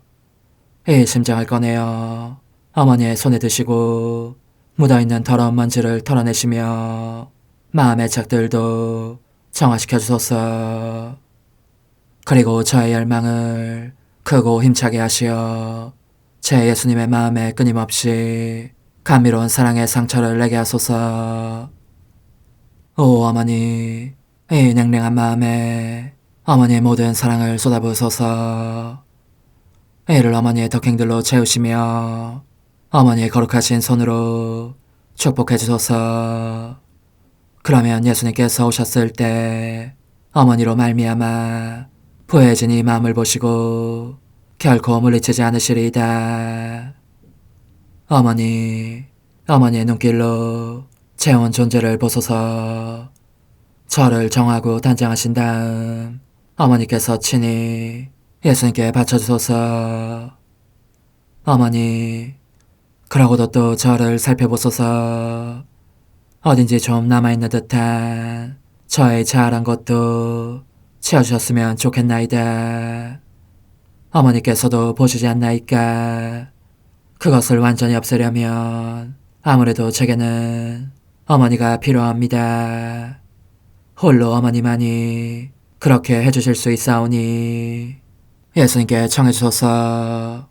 이 심장을 꺼내어 어머니의 손에 드시고 묻어있는 더러운 먼지를 털어내시며 마음의 착들도 정화시켜 주소서. 그리고 저의 열망을 크고 힘차게 하시어 제 예수님의 마음에 끊임없이 감미로운 사랑의 상처를 내게 하소서. 오 어머니, 이 냉랭한 마음에 어머니의 모든 사랑을 쏟아부으소서. 이를 어머니의 덕행들로 채우시며 어머니의 거룩하신 손으로 축복해 주소서. 그러면 예수님께서 오셨을 때 어머니로 말미암아 부해진 이 마음을 보시고 결코 물리치지 않으시리이다. 어머니, 어머니의 눈길로 제 온 존재를 보소서. 저를 정하고 단장하신 다음 어머니께서 친히 예수님께 바쳐주소서. 어머니, 그러고도 또 저를 살펴보소서. 어딘지 좀 남아있는 듯한 저의 자아란 것도 채워주셨으면 좋겠나이다. 어머니께서도 보시지 않나이까? 그것을 완전히 없애려면 아무래도 제게는 어머니가 필요합니다. 홀로 어머니만이 그렇게 해주실 수 있사오니 예수님께 청해주소서.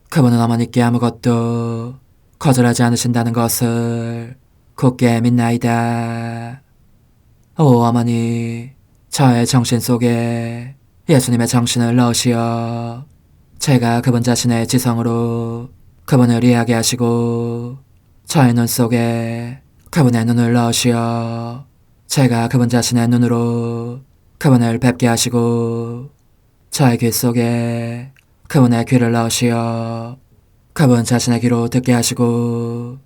그분은 어머니께 아무것도 거절하지 않으신다는 것을 굳게 믿나이다. 오 어머니, 저의 정신 속에 예수님의 정신을 넣으시어 제가 그분 자신의 지성으로 그분을 이해하게 하시고 저의 눈 속에 그분의 눈을 넣으시어 제가 그분 자신의 눈으로 그분을 뵙게 하시고 저의 귀 속에 그분의 귀를 넣으시어 그분 자신의 귀로 듣게 하시고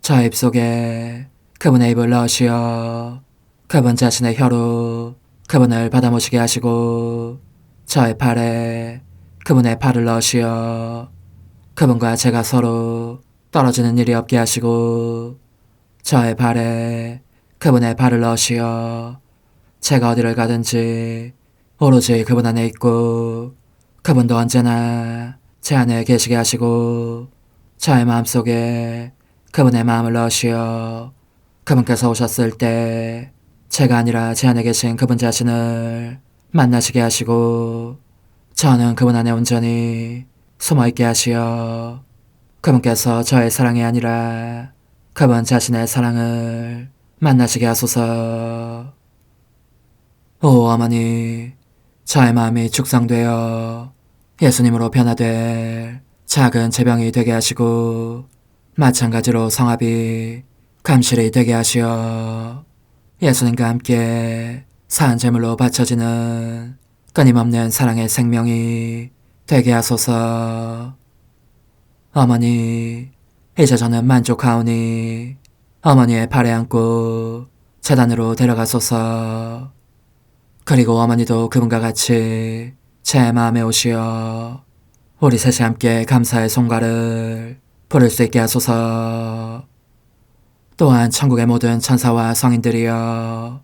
저의 입 속에 그분의 입을 넣으시어 그분 자신의 혀로 그분을 받아모시게 하시고 저의 팔에 그분의 팔을 넣으시어 그분과 제가 서로 떨어지는 일이 없게 하시고 저의 발에 그분의 발을 넣으시어 제가 어디를 가든지 오로지 그분 안에 있고 그분도 언제나 제 안에 계시게 하시고 저의 마음속에 그분의 마음을 넣으시어 그분께서 오셨을 때 제가 아니라 제 안에 계신 그분 자신을 만나시게 하시고 저는 그분 안에 온전히 숨어있게 하시어 그분께서 저의 사랑이 아니라 그분 자신의 사랑을 만나시게 하소서. 오 어머니, 저의 마음이 축성되어 예수님으로 변화될 작은 제병이 되게 하시고 마찬가지로 성합이 감실이 되게 하시어 예수님과 함께 산 제물로 바쳐지는 끊임없는 사랑의 생명이 되게 하소서. 어머니, 이제 저는 만족하오니 어머니의 발에 안고 제단으로 데려가소서. 그리고 어머니도 그분과 같이 제 마음에 오시어 우리 셋이 함께 감사의 송가를 부를 수 있게 하소서. 또한 천국의 모든 천사와 성인들이여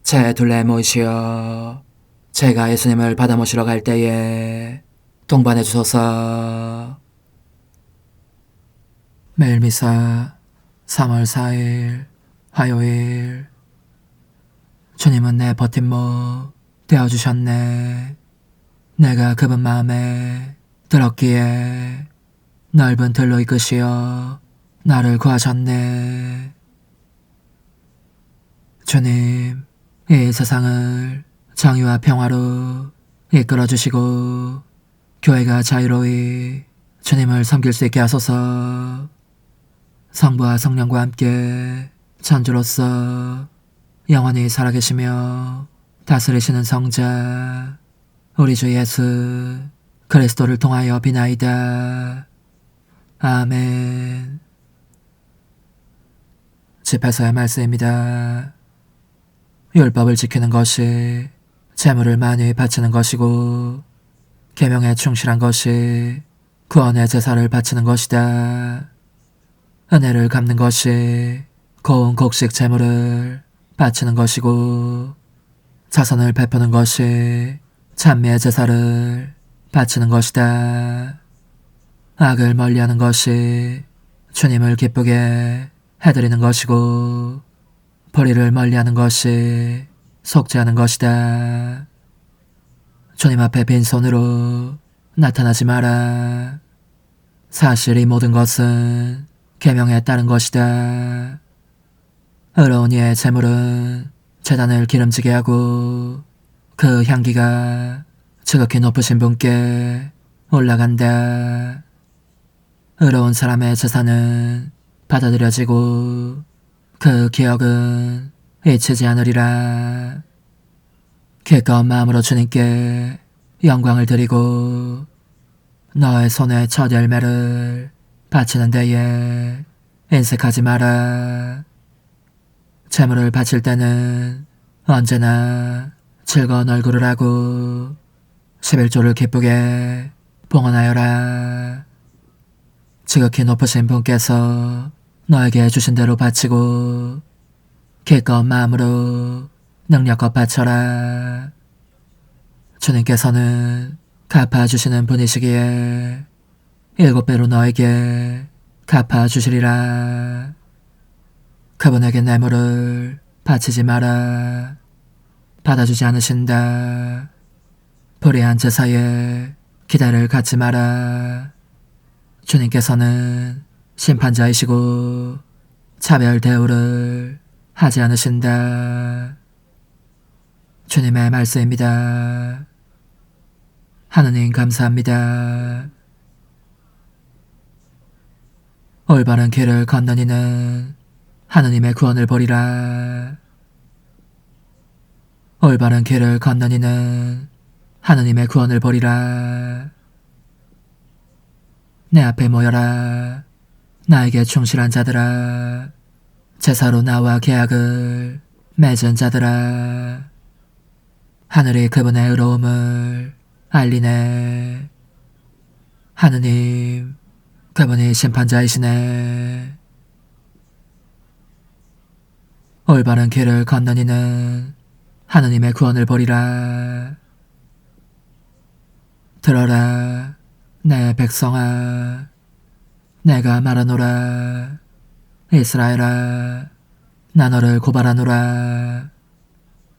제 둘레에 모이시어 제가 예수님을 받아 모시러 갈 때에 동반해 주소서. 매일 미사 3월 4일 화요일. 주님은 내 버팀목 되어주셨네. 내가 그분 마음에 들었기에 넓은 들로 이끄시어 나를 구하셨네. 주님, 이 세상을 정의와 평화로 이끌어주시고 교회가 자유로이 주님을 섬길 수 있게 하소서. 성부와 성령과 함께 천주로서 영원히 살아계시며 다스리시는 성자 우리 주 예수 그리스도를 통하여 비나이다. 아멘. 집에서의 말씀입니다. 율법을 지키는 것이 재물을 많이 바치는 것이고 계명에 충실한 것이 구원의 제사를 바치는 것이다. 은혜를 갚는 것이 고운 곡식 제물을 바치는 것이고 자선을 베푸는 것이 찬미의 제사를 바치는 것이다. 악을 멀리하는 것이 주님을 기쁘게 해드리는 것이고 불의를 멀리하는 것이 속죄하는 것이다. 주님 앞에 빈손으로 나타나지 마라. 사실 이 모든 것은 계명에 따른 것이다. 의로운 이의 제물은 제단을 기름지게 하고 그 향기가 지극히 높으신 분께 올라간다. 의로운 사람의 제사는 받아들여지고 그 기억은 잊히지 않으리라. 기꺼운 마음으로 주님께 영광을 드리고 너의 손에 첫 열매를 바치는 데에 인색하지 마라. 재물을 바칠 때는 언제나 즐거운 얼굴을 하고 11조를 기쁘게 봉헌하여라. 지극히 높으신 분께서 너에게 주신 대로 바치고 기꺼운 마음으로 능력껏 바쳐라. 주님께서는 갚아주시는 분이시기에 7배로 너에게 갚아주시리라. 그분에게 뇌물을 바치지 마라. 받아주지 않으신다. 불의한 제사에 기대를 갖지 마라. 주님께서는 심판자이시고 차별 대우를 하지 않으신다. 주님의 말씀입니다. 하느님 감사합니다. 올바른 길을 걷는 이는 하느님의 구원을 보리라. 올바른 길을 걷는 이는 하느님의 구원을 보리라. 내 앞에 모여라. 나에게 충실한 자들아. 제사로 나와 계약을 맺은 자들아, 하늘이 그분의 의로움을 알리네. 하느님, 그분이 심판자이시네. 올바른 길을 걷는 이는 하느님의 구원을 보리라. 들어라, 내 백성아, 내가 말하노라. 이스라엘아, 나 너를 고발하노라.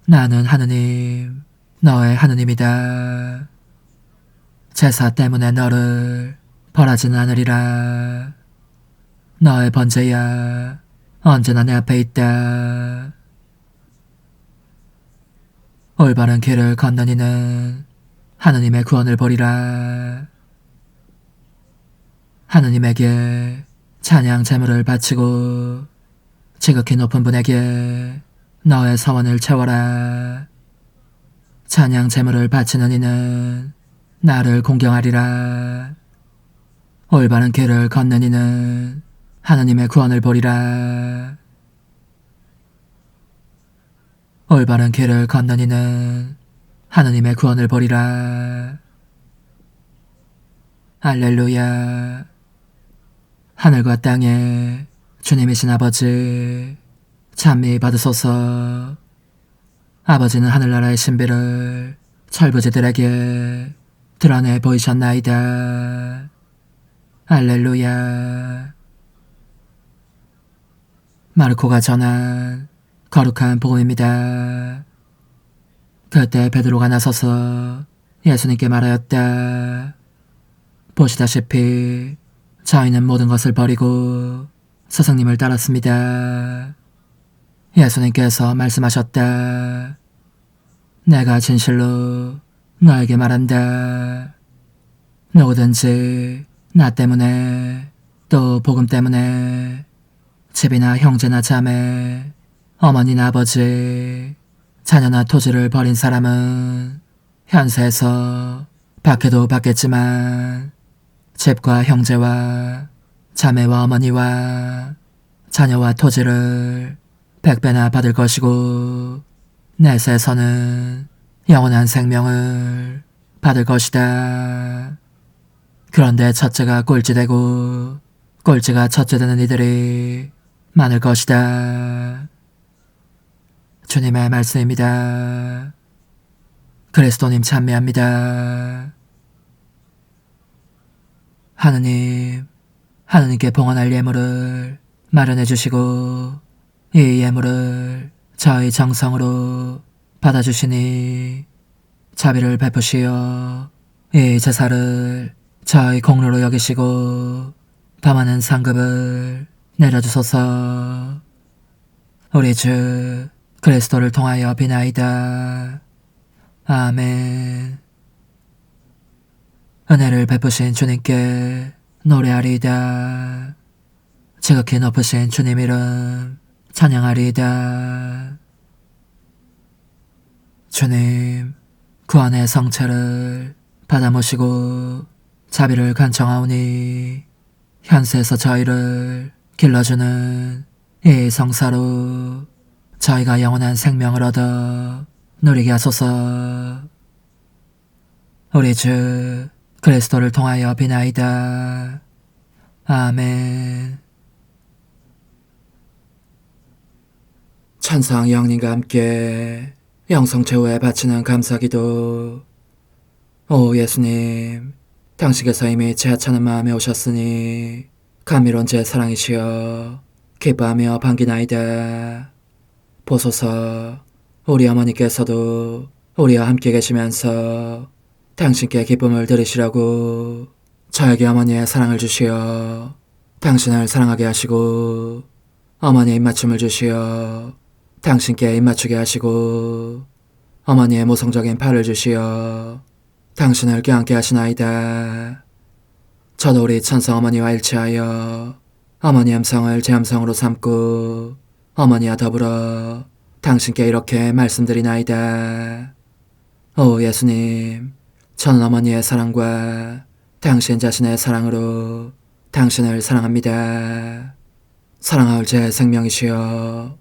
나는 하느님, 너의 하느님이다. 제사 때문에 너를 벌하지는 않으리라. 너의 번제야 언제나 내 앞에 있다. 올바른 길을 걷는 이는 하느님의 구원을 보리라. 하느님에게 찬양 제물을 바치고 지극히 높은 분에게 너의 서원을 채워라. 찬양 제물을 바치는 이는 나를 공경하리라. 올바른 길을 걷는 이는 하느님의 구원을 보리라. 올바른 길을 걷는 이는 하느님의 구원을 보리라. 할렐루야. 하늘과 땅에 주님이신 아버지, 찬미 받으소서. 아버지는 하늘나라의 신비를 철부지들에게 드러내 보이셨나이다. 할렐루야. 마르코가 전한 거룩한 복음입니다. 그때 베드로가 나서서 예수님께 말하였다. 보시다시피 저희는 모든 것을 버리고 스승님을 따랐습니다. 예수님께서 말씀하셨다. 내가 진실로 너에게 말한다. 누구든지 나 때문에 또 복음 때문에 집이나 형제나 자매, 어머니나 아버지, 자녀나 토지를 버린 사람은 현세에서 받게도 받겠지만 집과 형제와 자매와 어머니와 자녀와 토지를 100배나 받을 것이고 내세에서는 영원한 생명을 받을 것이다. 그런데 첫째가 꼴찌되고 꼴찌가 첫째 되는 이들이 많을 것이다. 주님의 말씀입니다. 그리스도님 찬미합니다. 하느님, 하느님께 봉헌할 예물을 마련해 주시고 이 예물을 저희 정성으로 받아주시니 자비를 베푸시어 이 제사를 저희 공로로 여기시고 더 많은 상급을 내려주소서. 우리 주 그리스도를 통하여 비나이다. 아멘. 은혜를 베푸신 주님께 노래하리이다. 지극히 높으신 주님 이름 찬양하리이다. 주님, 구원의 성체를 받아 모시고 자비를 간청하오니 현세에서 저희를 길러주는 이 성사로 저희가 영원한 생명을 얻어 누리게 하소서. 우리 주 그리스도를 통하여 비나이다. 아멘. 찬상 영님과 함께 영성 최후에 바치는 감사기도. 오 예수님, 당신께서 이미 제 하찮은 마음에 오셨으니 감미로운 제 사랑이시여 기뻐하며 반기나이다. 보소서, 우리 어머니께서도 우리와 함께 계시면서 당신께 기쁨을 드리시라고 저에게 어머니의 사랑을 주시어 당신을 사랑하게 하시고 어머니의 입맞춤을 주시어 당신께 입맞추게 하시고 어머니의 모성적인 팔을 주시어 당신을 껴안게 하시나이다. 저도 우리 천성 어머니와 일치하여 어머니 음성을 제 음성으로 삼고 어머니와 더불어 당신께 이렇게 말씀드리나이다. 오 예수님, 저는 어머니의 사랑과 당신 자신의 사랑으로 당신을 사랑합니다. 사랑하올 제 생명이시여,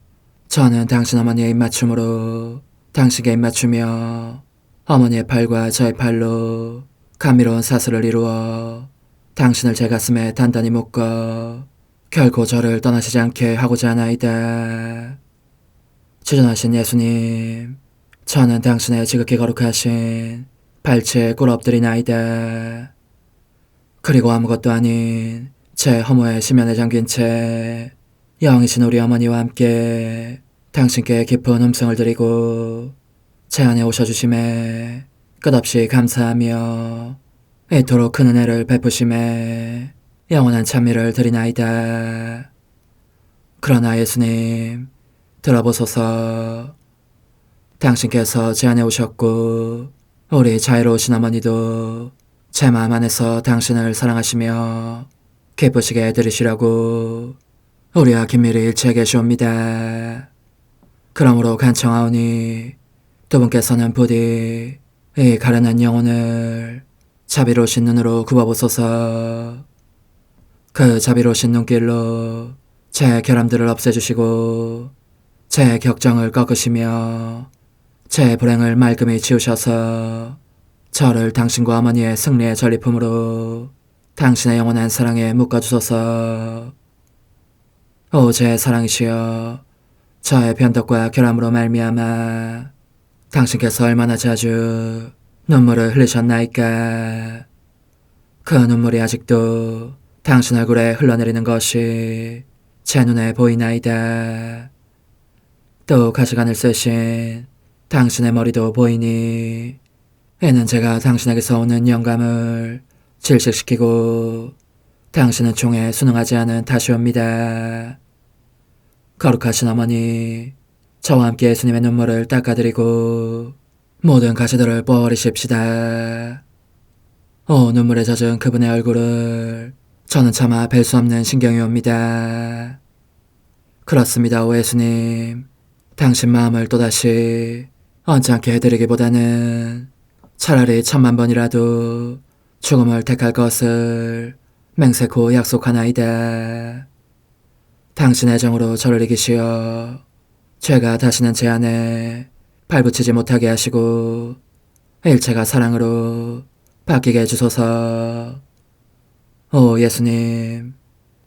저는 당신 어머니의 입맞춤으로 당신께 입맞추며 어머니의 팔과 저의 팔로 감미로운 사슬을 이루어 당신을 제 가슴에 단단히 묶어 결코 저를 떠나시지 않게 하고자 하나이다. 주전하신 예수님, 저는 당신의 지극히 거룩하신 발치에 꿇어 엎드리나이다. 그리고 아무것도 아닌 제 허무의 심연에 잠긴 채 영이신 우리 어머니와 함께 당신께 깊은 음성을 드리고 제 안에 오셔주심에 끝없이 감사하며 이토록 큰 은혜를 베푸심에 영원한 찬미를 드리나이다. 그러나 예수님, 들어보소서. 당신께서 제 안에 오셨고 우리 자유로우신 어머니도 제 마음 안에서 당신을 사랑하시며 기쁘시게 들으시라고 우리와 긴밀히 일치해 계시옵니다. 그러므로 간청하오니 두 분께서는 부디 이 가련한 영혼을 자비로우신 눈으로 굽어보소서. 그 자비로우신 눈길로 제 결함들을 없애주시고 제 격정을 꺾으시며 제 불행을 말끔히 지우셔서 저를 당신과 어머니의 승리의 전리품으로 당신의 영원한 사랑에 묶어주소서. 오 제 사랑이시여, 저의 변덕과 결함으로 말미암아 당신께서 얼마나 자주 눈물을 흘리셨나이까. 그 눈물이 아직도 당신 얼굴에 흘러내리는 것이 제 눈에 보이나이다. 또 가시관을 쓰신 당신의 머리도 보이니 이는 제가 당신에게서 오는 영감을 질식시키고 당신은 총에 순응하지 않은 탓이옵니다. 거룩하신 어머니, 저와 함께 예수님의 눈물을 닦아드리고 모든 가시들을 뽑아버리십시다. 오 눈물에 젖은 그분의 얼굴을 저는 차마 뵐 수 없는 신경이 옵니다. 그렇습니다, 오 예수님. 당신 마음을 또다시 언짢게 해드리기보다는 차라리 10,000,000번이라도 죽음을 택할 것을 맹세코 약속하나이다. 당신 애정으로 저를 이기시어 죄가 다시는 제 안에 발붙이지 못하게 하시고 일체가 사랑으로 바뀌게 해주소서. 오 예수님,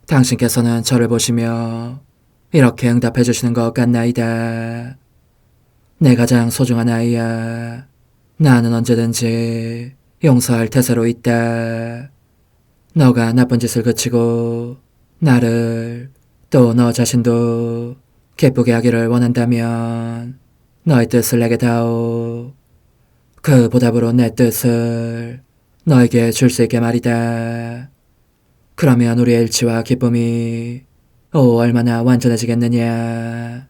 당신께서는 저를 보시며 이렇게 응답해 주시는 것 같나이다. 내 가장 소중한 아이야, 나는 언제든지 용서할 태세로 있다. 너가 나쁜 짓을 그치고 나를 또 너 자신도 기쁘게 하기를 원한다면 너의 뜻을 내게 다오. 그 보답으로 내 뜻을 너에게 줄 수 있게 말이다. 그러면 우리의 일치와 기쁨이 얼마나 완전해지겠느냐.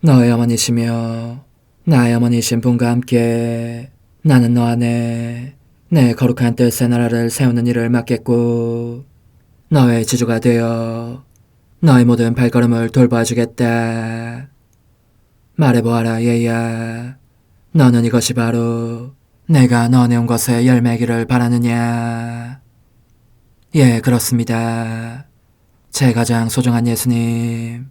너의 어머니시며 나의 어머니신 분과 함께 나는 너 안에 내 거룩한 뜻의 나라를 세우는 일을 맡겠고 너의 지주가 되어 너의 모든 발걸음을 돌봐주겠다. 말해보아라 얘야, 너는 이것이 바로 내가 너한테 온 것의 열매기를 바라느냐. 예, 그렇습니다. 제 가장 소중한 예수님,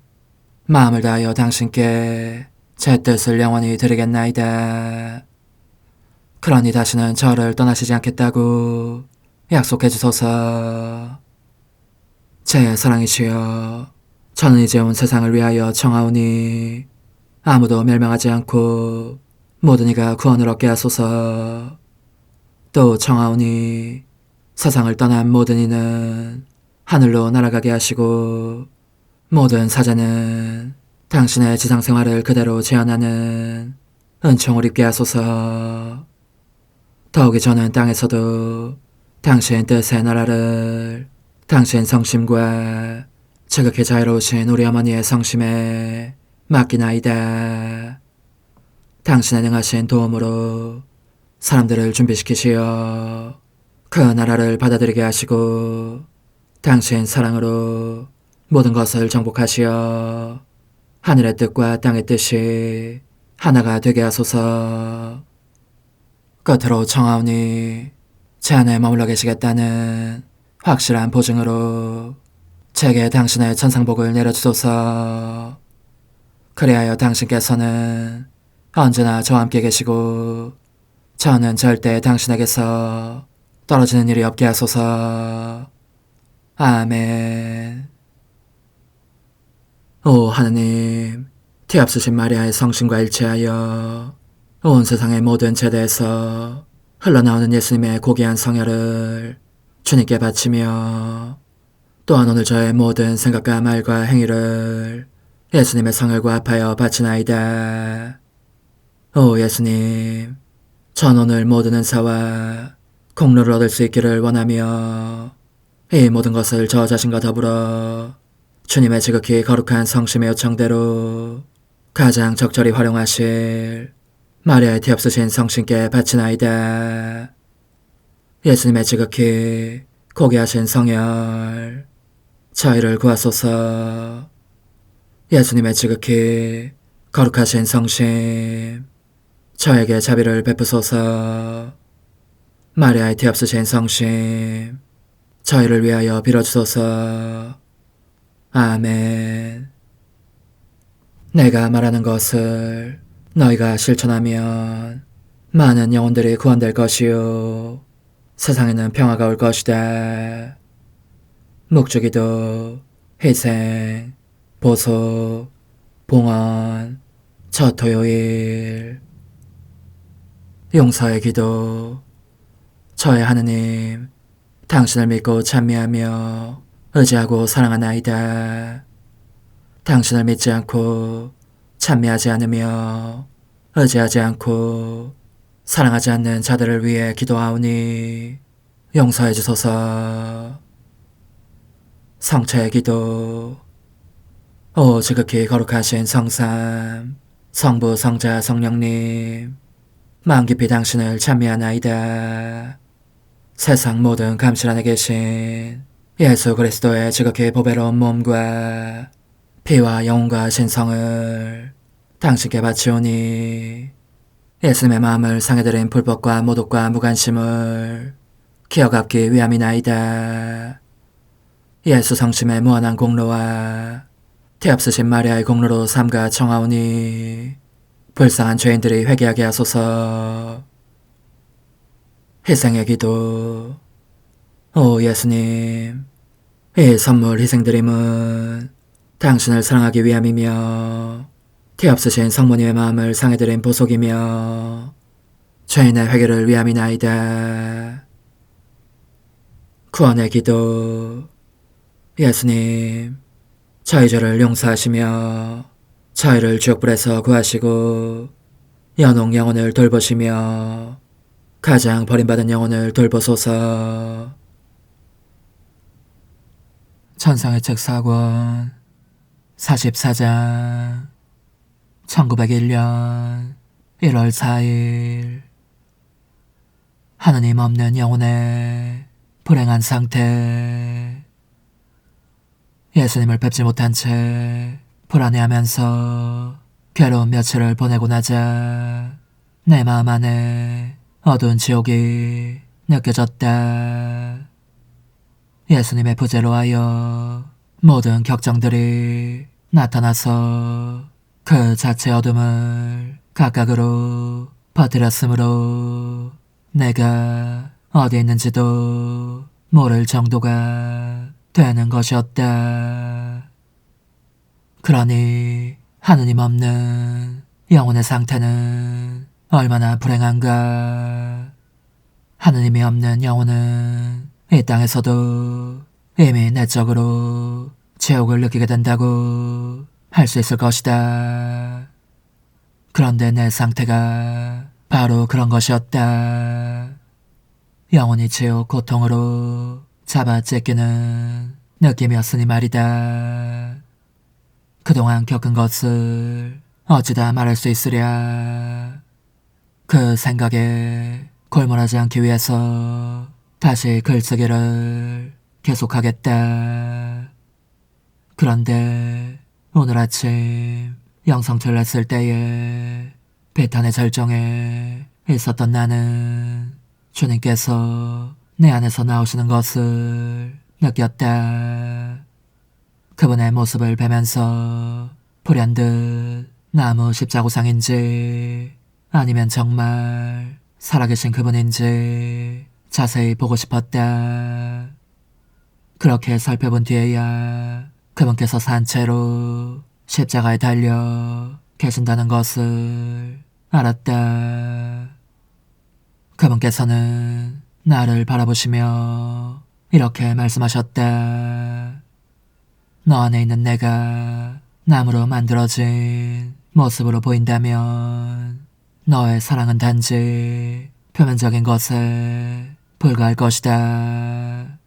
마음을 다하여 당신께 제 뜻을 영원히 드리겠나이다. 그러니 다시는 저를 떠나시지 않겠다고 약속해 주소서. 제 사랑이시여, 저는 이제 온 세상을 위하여 청하오니 아무도 멸망하지 않고 모든 이가 구원을 얻게 하소서. 또 청하오니 세상을 떠난 모든 이는 하늘로 날아가게 하시고 모든 사자는 당신의 지상생활을 그대로 재현하는 은총을 입게 하소서. 더욱이 저는 땅에서도 당신 뜻의 나라를 당신 성심과 지극히 자유로우신 우리 어머니의 성심에 맡기나이다. 당신의 능하신 도움으로 사람들을 준비시키시어 그 나라를 받아들이게 하시고 당신 사랑으로 모든 것을 정복하시어 하늘의 뜻과 땅의 뜻이 하나가 되게 하소서. 끝으로 청하오니 제 안에 머물러 계시겠다는 확실한 보증으로 제게 당신의 천상복을 내려주소서. 그리하여 당신께서는 언제나 저와 함께 계시고 저는 절대 당신에게서 떨어지는 일이 없게 하소서. 아멘. 오 하느님, 티없으신 마리아의 성신과 일치하여 온 세상의 모든 제대에서 흘러나오는 예수님의 고귀한 성혈을 주님께 바치며 또한 오늘 저의 모든 생각과 말과 행위를 예수님의 성혈과 합하여 바치나이다. 오 예수님, 전 오늘 모든 은사와 공로를 얻을 수 있기를 원하며 이 모든 것을 저 자신과 더불어 주님의 지극히 거룩한 성심의 요청대로 가장 적절히 활용하실 마리아의 티없으신 성신께 바치나이다. 예수님의 지극히 고귀하신 성혈, 저희를 구하소서. 예수님의 지극히 거룩하신 성심, 저에게 자비를 베푸소서. 마리아의 티없으신 성심, 저희를 위하여 빌어주소서. 아멘. 내가 말하는 것을 너희가 실천하면 많은 영혼들이 구원될 것이요 세상에는 평화가 올 것이다. 묵주기도, 희생, 보속, 봉헌, 첫 토요일. 용서의 기도. 저의 하느님, 당신을 믿고 찬미하며 의지하고 사랑하나이다. 당신을 믿지 않고 찬미하지 않으며 의지하지 않고 사랑하지 않는 자들을 위해 기도하오니 용서해 주소서. 성체의 기도. 오 지극히 거룩하신 성삼, 성부, 성자, 성령님, 마음 깊이 당신을 찬미하나이다. 세상 모든 감실 안에 계신 예수 그리스도의 지극히 보배로운 몸과 피와 영혼과 신성을 당신께 바치오니 예수님의 마음을 상해드린 불법과 모독과 무관심을 기어갚기 위함이나이다. 예수 성심의 무한한 공로와 티없으신 마리아의 공로로 삼가 청하오니 불쌍한 죄인들이 회개하게 하소서. 희생의 기도. 오 예수님, 이 선물 희생드림은 당신을 사랑하기 위함이며 티없으신 성모님의 마음을 상해드린 보속이며 죄인의 회개를 위함이나이다. 구원의 기도. 예수님, 저희 죄를 용서하시며 저희를 지옥불에서 구하시고 연옥 영혼을 돌보시며 가장 버림받은 영혼을 돌보소서. 천상의 책 4권 44장 1901년 1월 4일. 하느님 없는 영혼의 불행한 상태. 예수님을 뵙지 못한 채 불안해하면서 괴로운 며칠을 보내고 나자 내 마음 안에 어두운 지옥이 느껴졌다. 예수님의 부재로 하여 모든 격정들이 나타나서 그 자체 어둠을 각각으로 퍼뜨렸으므로 내가 어디 있는지도 모를 정도가 되는 것이었다. 그러니 하느님 없는 영혼의 상태는 얼마나 불행한가. 하느님이 없는 영혼은 이 땅에서도 이미 내적으로 지옥을 느끼게 된다고 할 수 있을 것이다. 그런데 내 상태가 바로 그런 것이었다. 영혼이 지옥 고통으로 잡아찢기는 느낌이었으니 말이다. 그동안 겪은 것을 어찌다 말할 수 있으랴. 그 생각에 골몰하지 않기 위해서 다시 글쓰기를 계속하겠다. 그런데 오늘 아침 영성철 했을 때에 배탄의 절정에 있었던 나는 주님께서 내 안에서 나오시는 것을 느꼈다. 그분의 모습을 뵈면서 불현듯 나무 십자구상인지 아니면 정말 살아계신 그분인지 자세히 보고 싶었다. 그렇게 살펴본 뒤에야 그분께서 산채로 십자가에 달려 계신다는 것을 알았다. 그분께서는 나를 바라보시며 이렇게 말씀하셨다. 너 안에 있는 내가 나무로 만들어진 모습으로 보인다면 너의 사랑은 단지 표면적인 것에 불과할 것이다.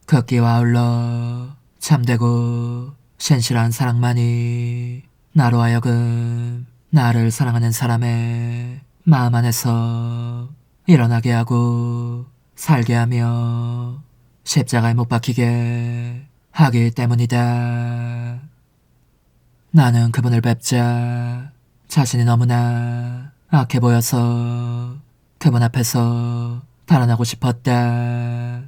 극기와 아울러 참되고 신실한 사랑만이 나로 하여금 나를 사랑하는 사람의 마음 안에서 일어나게 하고 살게 하며 십자가에 못 박히게 하기 때문이다. 나는 그분을 뵙자 자신이 너무나 악해 보여서 그분 앞에서 달아나고 싶었다.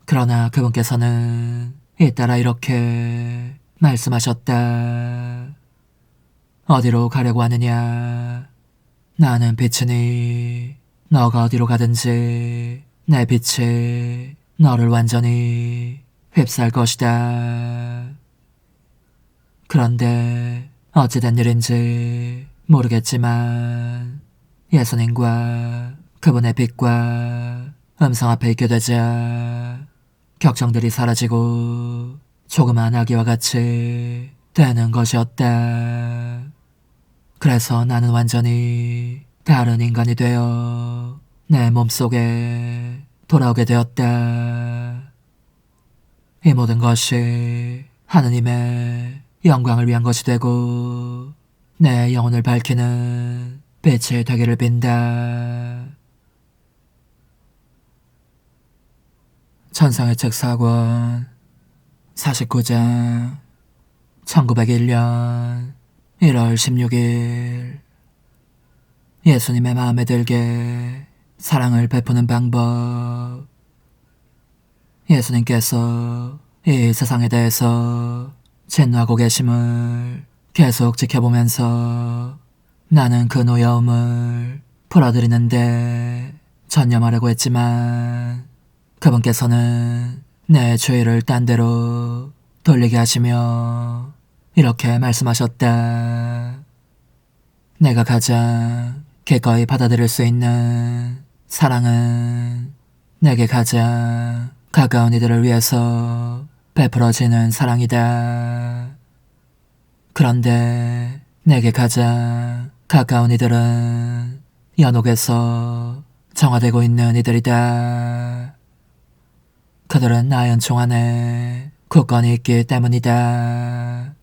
그러나 그분께서는 잇따라 이렇게 말씀하셨다. 어디로 가려고 하느냐? 나는 빛이니 너가 어디로 가든지 내 빛이 너를 완전히 휩쌀 것이다. 그런데 어찌된 일인지 모르겠지만 예수님과 그분의 빛과 음성 앞에 있게 되자 격정들이 사라지고 조그만 아기와 같이 되는 것이었다. 그래서 나는 완전히 다른 인간이 되어 내 몸속에 돌아오게 되었다. 이 모든 것이 하느님의 영광을 위한 것이 되고 내 영혼을 밝히는 빛이 되기를 빈다. 천상의 책 4권 49장 1901년 1월 16일 예수님의 마음에 들게 사랑을 베푸는 방법. 예수님께서 이 세상에 대해서 진노하고 계심을 계속 지켜보면서 나는 그 노여움을 풀어드리는데 전념하려고 했지만 그분께서는 내 주의를 딴 데로 돌리게 하시며 이렇게 말씀하셨다. 내가 가장 기꺼이 받아들일 수 있는 사랑은 내게 가장 가까운 이들을 위해서 베풀어지는 사랑이다. 그런데 내게 가장 가까운 이들은 연옥에서 정화되고 있는 이들이다. 그들은 나의 은총 안에 굳건히 있기 때문이다.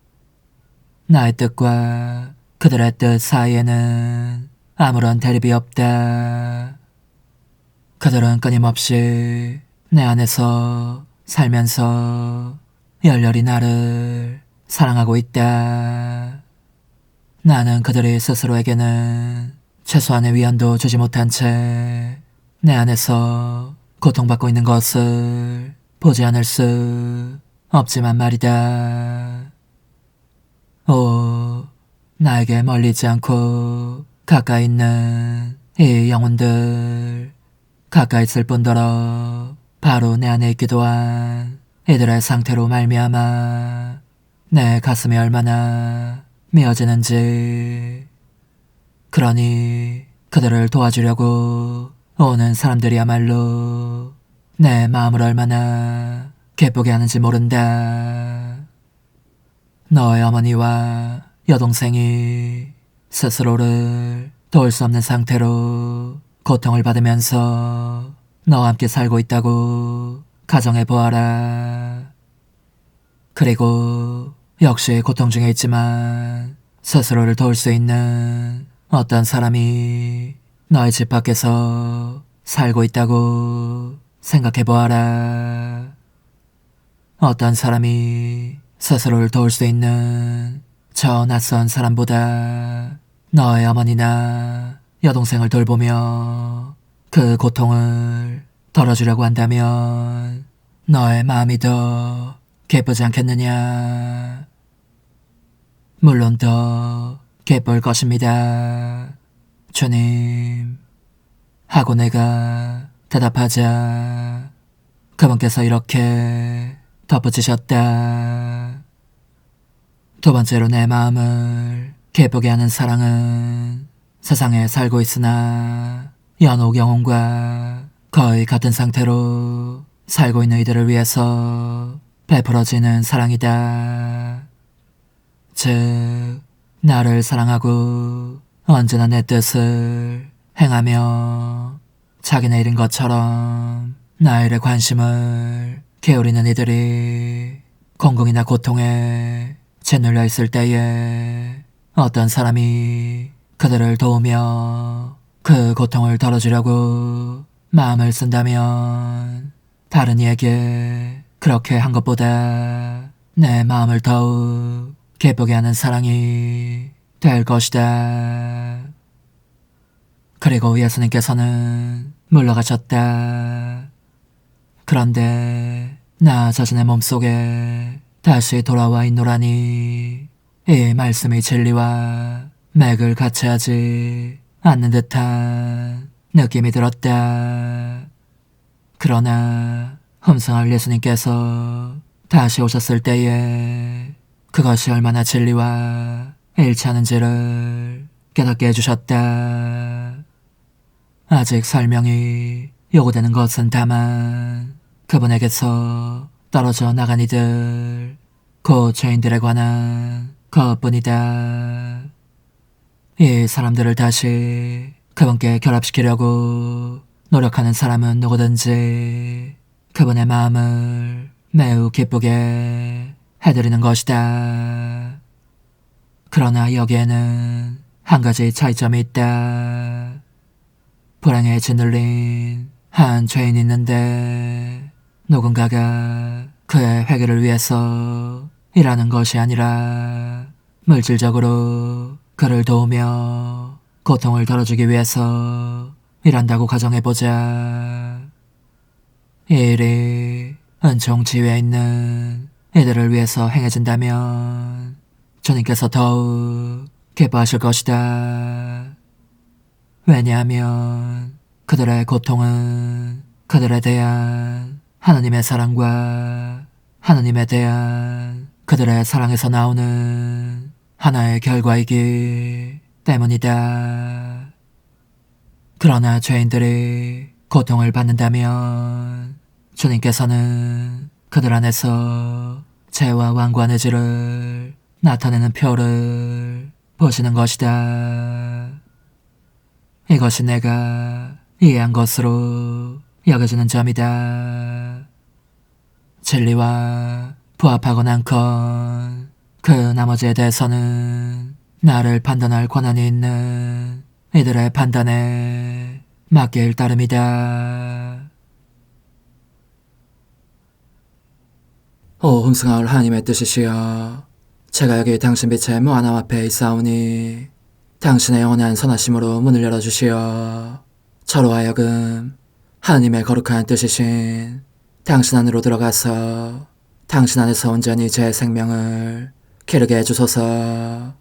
나의 뜻과 그들의 뜻 사이에는 아무런 대립이 없다. 그들은 끊임없이 내 안에서 살면서 열렬히 나를 사랑하고 있다. 나는 그들이 스스로에게는 최소한의 위안도 주지 못한 채 내 안에서 고통받고 있는 것을 보지 않을 수 없지만 말이다. 오, 나에게 멀리 있지 않고 가까이 있는 이 영혼들, 가까이 있을 뿐더러 바로 내 안에 있기도 한 이들의 상태로 말미암아 내 가슴이 얼마나 메어지는지. 그러니 그들을 도와주려고 오는 사람들이야말로 내 마음을 얼마나 기쁘게 하는지 모른다. 너의 어머니와 여동생이 스스로를 도울 수 없는 상태로 고통을 받으면서 너와 함께 살고 있다고 가정해보아라. 그리고 역시 고통 중에 있지만 스스로를 도울 수 있는 어떤 사람이 너의 집 밖에서 살고 있다고 생각해보아라. 어떤 사람이 스스로를 도울 수 있는 저 낯선 사람보다 너의 어머니나 여동생을 돌보며 그 고통을 덜어주려고 한다면 너의 마음이 더 기쁘지 않겠느냐? 물론 더 기쁠 것입니다. 주님. 하고 내가 대답하자 그분께서 이렇게 덧붙이셨다. 두 번째로 내 마음을 기쁘게 하는 사랑은 세상에 살고 있으나 연옥 영혼과 거의 같은 상태로 살고 있는 이들을 위해서 베풀어지는 사랑이다. 즉, 나를 사랑하고 언제나 내 뜻을 행하며 자기네 일인 것처럼 나의 일에 관심을 기울이는 이들이 공공이나 고통에 짓눌려 있을 때에 어떤 사람이 그들을 도우며 그 고통을 덜어주려고 마음을 쓴다면 다른 이에게 그렇게 한 것보다 내 마음을 더욱 기쁘게 하는 사랑이 될 것이다. 그리고 예수님께서는 물러가셨다. 그런데 나 자신의 몸속에 다시 돌아와 있노라니 이 말씀이 진리와 맥을 같이 하지 않는 듯한 느낌이 들었다. 그러나 흠성할 예수님께서 다시 오셨을 때에 그것이 얼마나 진리와 일치하는지를 깨닫게 해주셨다. 아직 설명이 요구되는 것은 다만 그분에게서 떨어져 나간 이들, 그 죄인들에 관한 것뿐이다. 이 사람들을 다시 그분께 결합시키려고 노력하는 사람은 누구든지 그분의 마음을 매우 기쁘게 해드리는 것이다. 그러나 여기에는 한 가지 차이점이 있다. 불행에 짓눌린 한 죄인이 있는데 누군가가 그의 회개를 위해서 일하는 것이 아니라 물질적으로 그를 도우며 고통을 덜어주기 위해서 일한다고 가정해보자. 이 일이 은총 지위에 있는 이들을 위해서 행해진다면 주님께서 더욱 기뻐하실 것이다. 왜냐하면 그들의 고통은 그들에 대한 하나님의 사랑과 하나님에 대한 그들의 사랑에서 나오는 하나의 결과이기 때문이다. 그러나 죄인들이 고통을 받는다면 주님께서는 그들 안에서 죄와 완고한 의지를 나타내는 표를 보시는 것이다. 이것이 내가 이해한 것으로 여겨지는 점이다. 진리와 부합하건 않건 그 나머지에 대해서는 나를 판단할 권한이 있는 이들의 판단에 맡길 따름이다. 오 흥승하올 하나님의 뜻이시여, 제가 여기 당신 빛의 무한함 앞에 있사오니 당신의 영원한 선하심으로 문을 열어주시어 저로 하여금 하나님의 거룩한 뜻이신 당신 안으로 들어가서 당신 안에서 온전히 제 생명을 기르게 해주소서.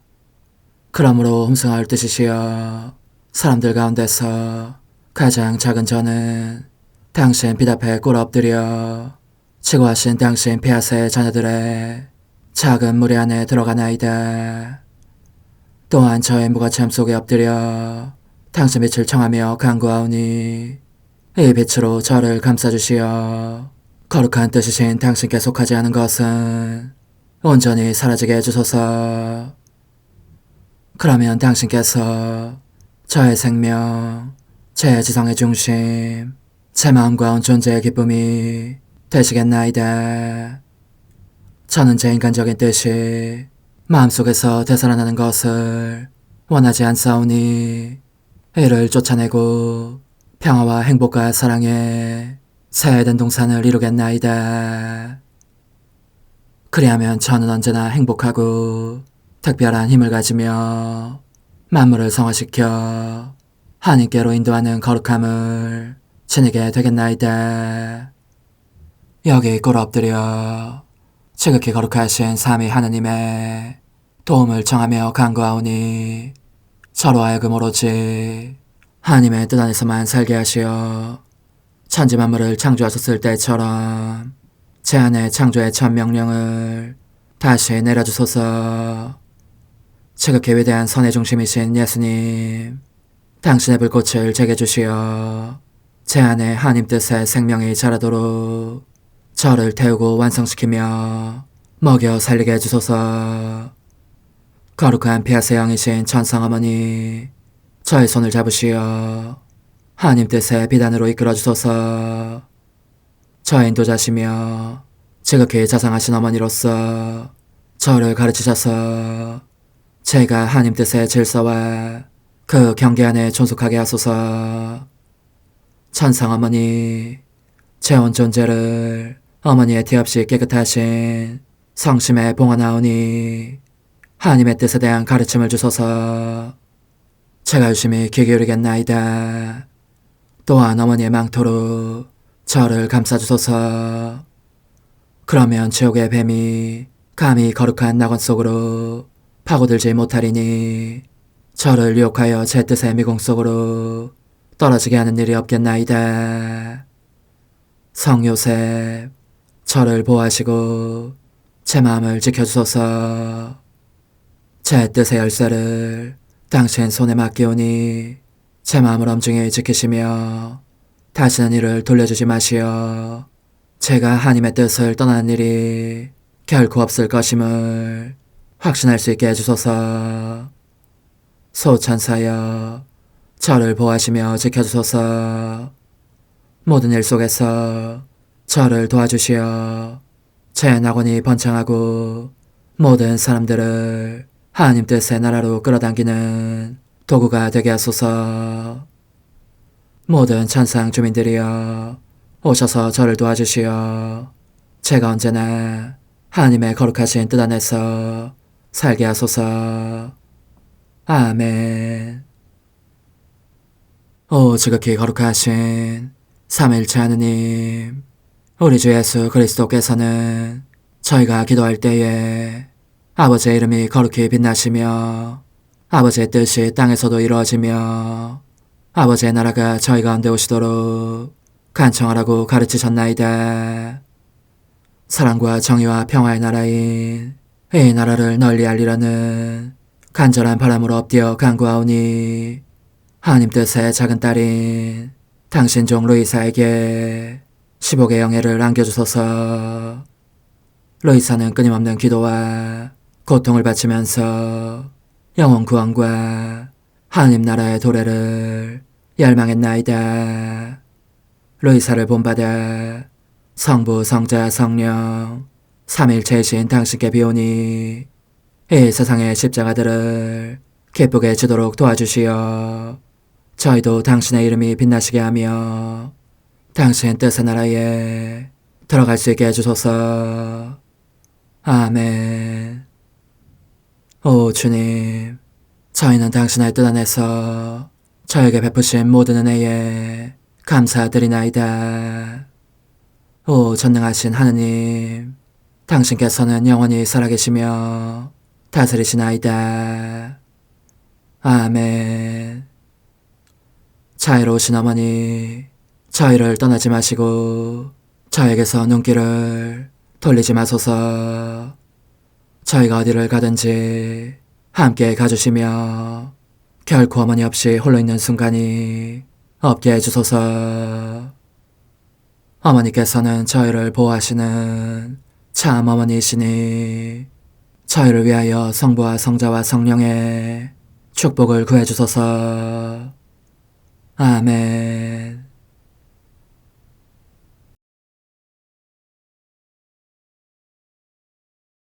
그러므로 흥승하올 뜻이시여, 사람들 가운데서 가장 작은 저는 당신 빛 앞에 꿇어 엎드려 치고하신 당신 폐하세의 자녀들의 작은 무리 안에 들어가나이다. 또한 저의 무거참 속에 엎드려 당신 빛을 청하며 간구하오니 이 빛으로 저를 감싸주시어 거룩한 뜻이신 당신께 속하지 않은 것은 온전히 사라지게 해주소서. 그러면 당신께서 저의 생명, 제 지성의 중심, 제 마음과 온 존재의 기쁨이 되시겠나이다. 저는 제 인간적인 뜻이 마음속에서 되살아나는 것을 원하지 않사오니 이를 쫓아내고 평화와 행복과 사랑의 새 에덴 동산을 이루겠나이다. 그리하면 저는 언제나 행복하고 특별한 힘을 가지며 만물을 성화시켜 하나님께로 인도하는 거룩함을 지니게 되겠나이다. 여기 꿇어 엎드려 지극히 거룩하신 삼위 하느님의 도움을 청하며 간구하오니 저로 하여금 오로지 하나님의 뜻 안에서만 살게 하시어 천지 만물을 창조하셨을 때처럼 제 안에 창조의 첫 명령을 다시 내려주소서. 지극히 위대한 선의 중심이신 예수님, 당신의 불꽃을 제게 주시어 제 안에 하나님 뜻의 생명이 자라도록 저를 태우고 완성시키며 먹여 살리게 해주소서. 거룩한 피아스의 영이신 천상어머니, 저의 손을 잡으시어 하나님 뜻의 비단으로 이끌어주소서. 저의 인도자시며 지극히 자상하신 어머니로서 저를 가르치셔서 제가 하나님 뜻의 질서와 그 경계 안에 존속하게 하소서. 천상어머니, 제 온 존재를 어머니의 티 없이 깨끗하신 성심에 봉헌하오니 하나님의 뜻에 대한 가르침을 주소서. 제가 열심히 귀 기울이겠나이다. 또한 어머니의 망토로 저를 감싸주소서. 그러면 지옥의 뱀이 감히 거룩한 낙원 속으로 파고들지 못하리니 저를 유혹하여 제 뜻의 미궁 속으로 떨어지게 하는 일이 없겠나이다. 성요셉, 저를 보호하시고 제 마음을 지켜주소서. 제 뜻의 열쇠를 당신 손에 맡기오니 제 마음을 엄중히 지키시며 다시는 이를 돌려주지 마시어 제가 하나님의 뜻을 떠나는 일이 결코 없을 것임을 확신할 수 있게 해주소서. 소천사여, 저를 보호하시며 지켜주소서. 모든 일 속에서 저를 도와주시어 제 낙원이 번창하고 모든 사람들을 하나님 뜻의 나라로 끌어당기는 도구가 되게 하소서. 모든 천상 주민들이여, 오셔서 저를 도와주시어 제가 언제나 하나님의 거룩하신 뜻 안에서 살게 하소서. 아멘. 오 지극히 거룩하신 삼일체 하느님, 우리 주 예수 그리스도께서는 저희가 기도할 때에 아버지의 이름이 거룩히 빛나시며 아버지의 뜻이 땅에서도 이루어지며 아버지의 나라가 저희 가운데 오시도록 간청하라고 가르치셨나이다. 사랑과 정의와 평화의 나라인 이 나라를 널리 알리려는 간절한 바람으로 엎드려 간구하오니 하나님 뜻의 작은 딸인 당신 종 루이사에게 15개 영예를 안겨주소서. 루이사는 끊임없는 기도와 고통을 바치면서 영혼 구원과 하나님 나라의 도래를 열망했나이다. 루이사를 본받아 성부, 성자, 성령 삼일체이신 당신께 비오니 이 세상의 십자가들을 기쁘게 지도록 도와주시어 저희도 당신의 이름이 빛나시게 하며 당신 뜻의 나라에 들어갈 수 있게 해주소서. 아멘. 오 주님, 저희는 당신의 뜻 안에서 저에게 베푸신 모든 은혜에 감사드리나이다. 오 전능하신 하느님, 당신께서는 영원히 살아계시며 다스리시나이다. 아멘. 자애로우신 어머니, 저희를 떠나지 마시고 저에게서 눈길을 돌리지 마소서. 저희가 어디를 가든지 함께 가주시며 결코 어머니 없이 홀로 있는 순간이 없게 해주소서. 어머니께서는 저희를 보호하시는 참 어머니이시니 저희를 위하여 성부와 성자와 성령의 축복을 구해주소서. 아멘.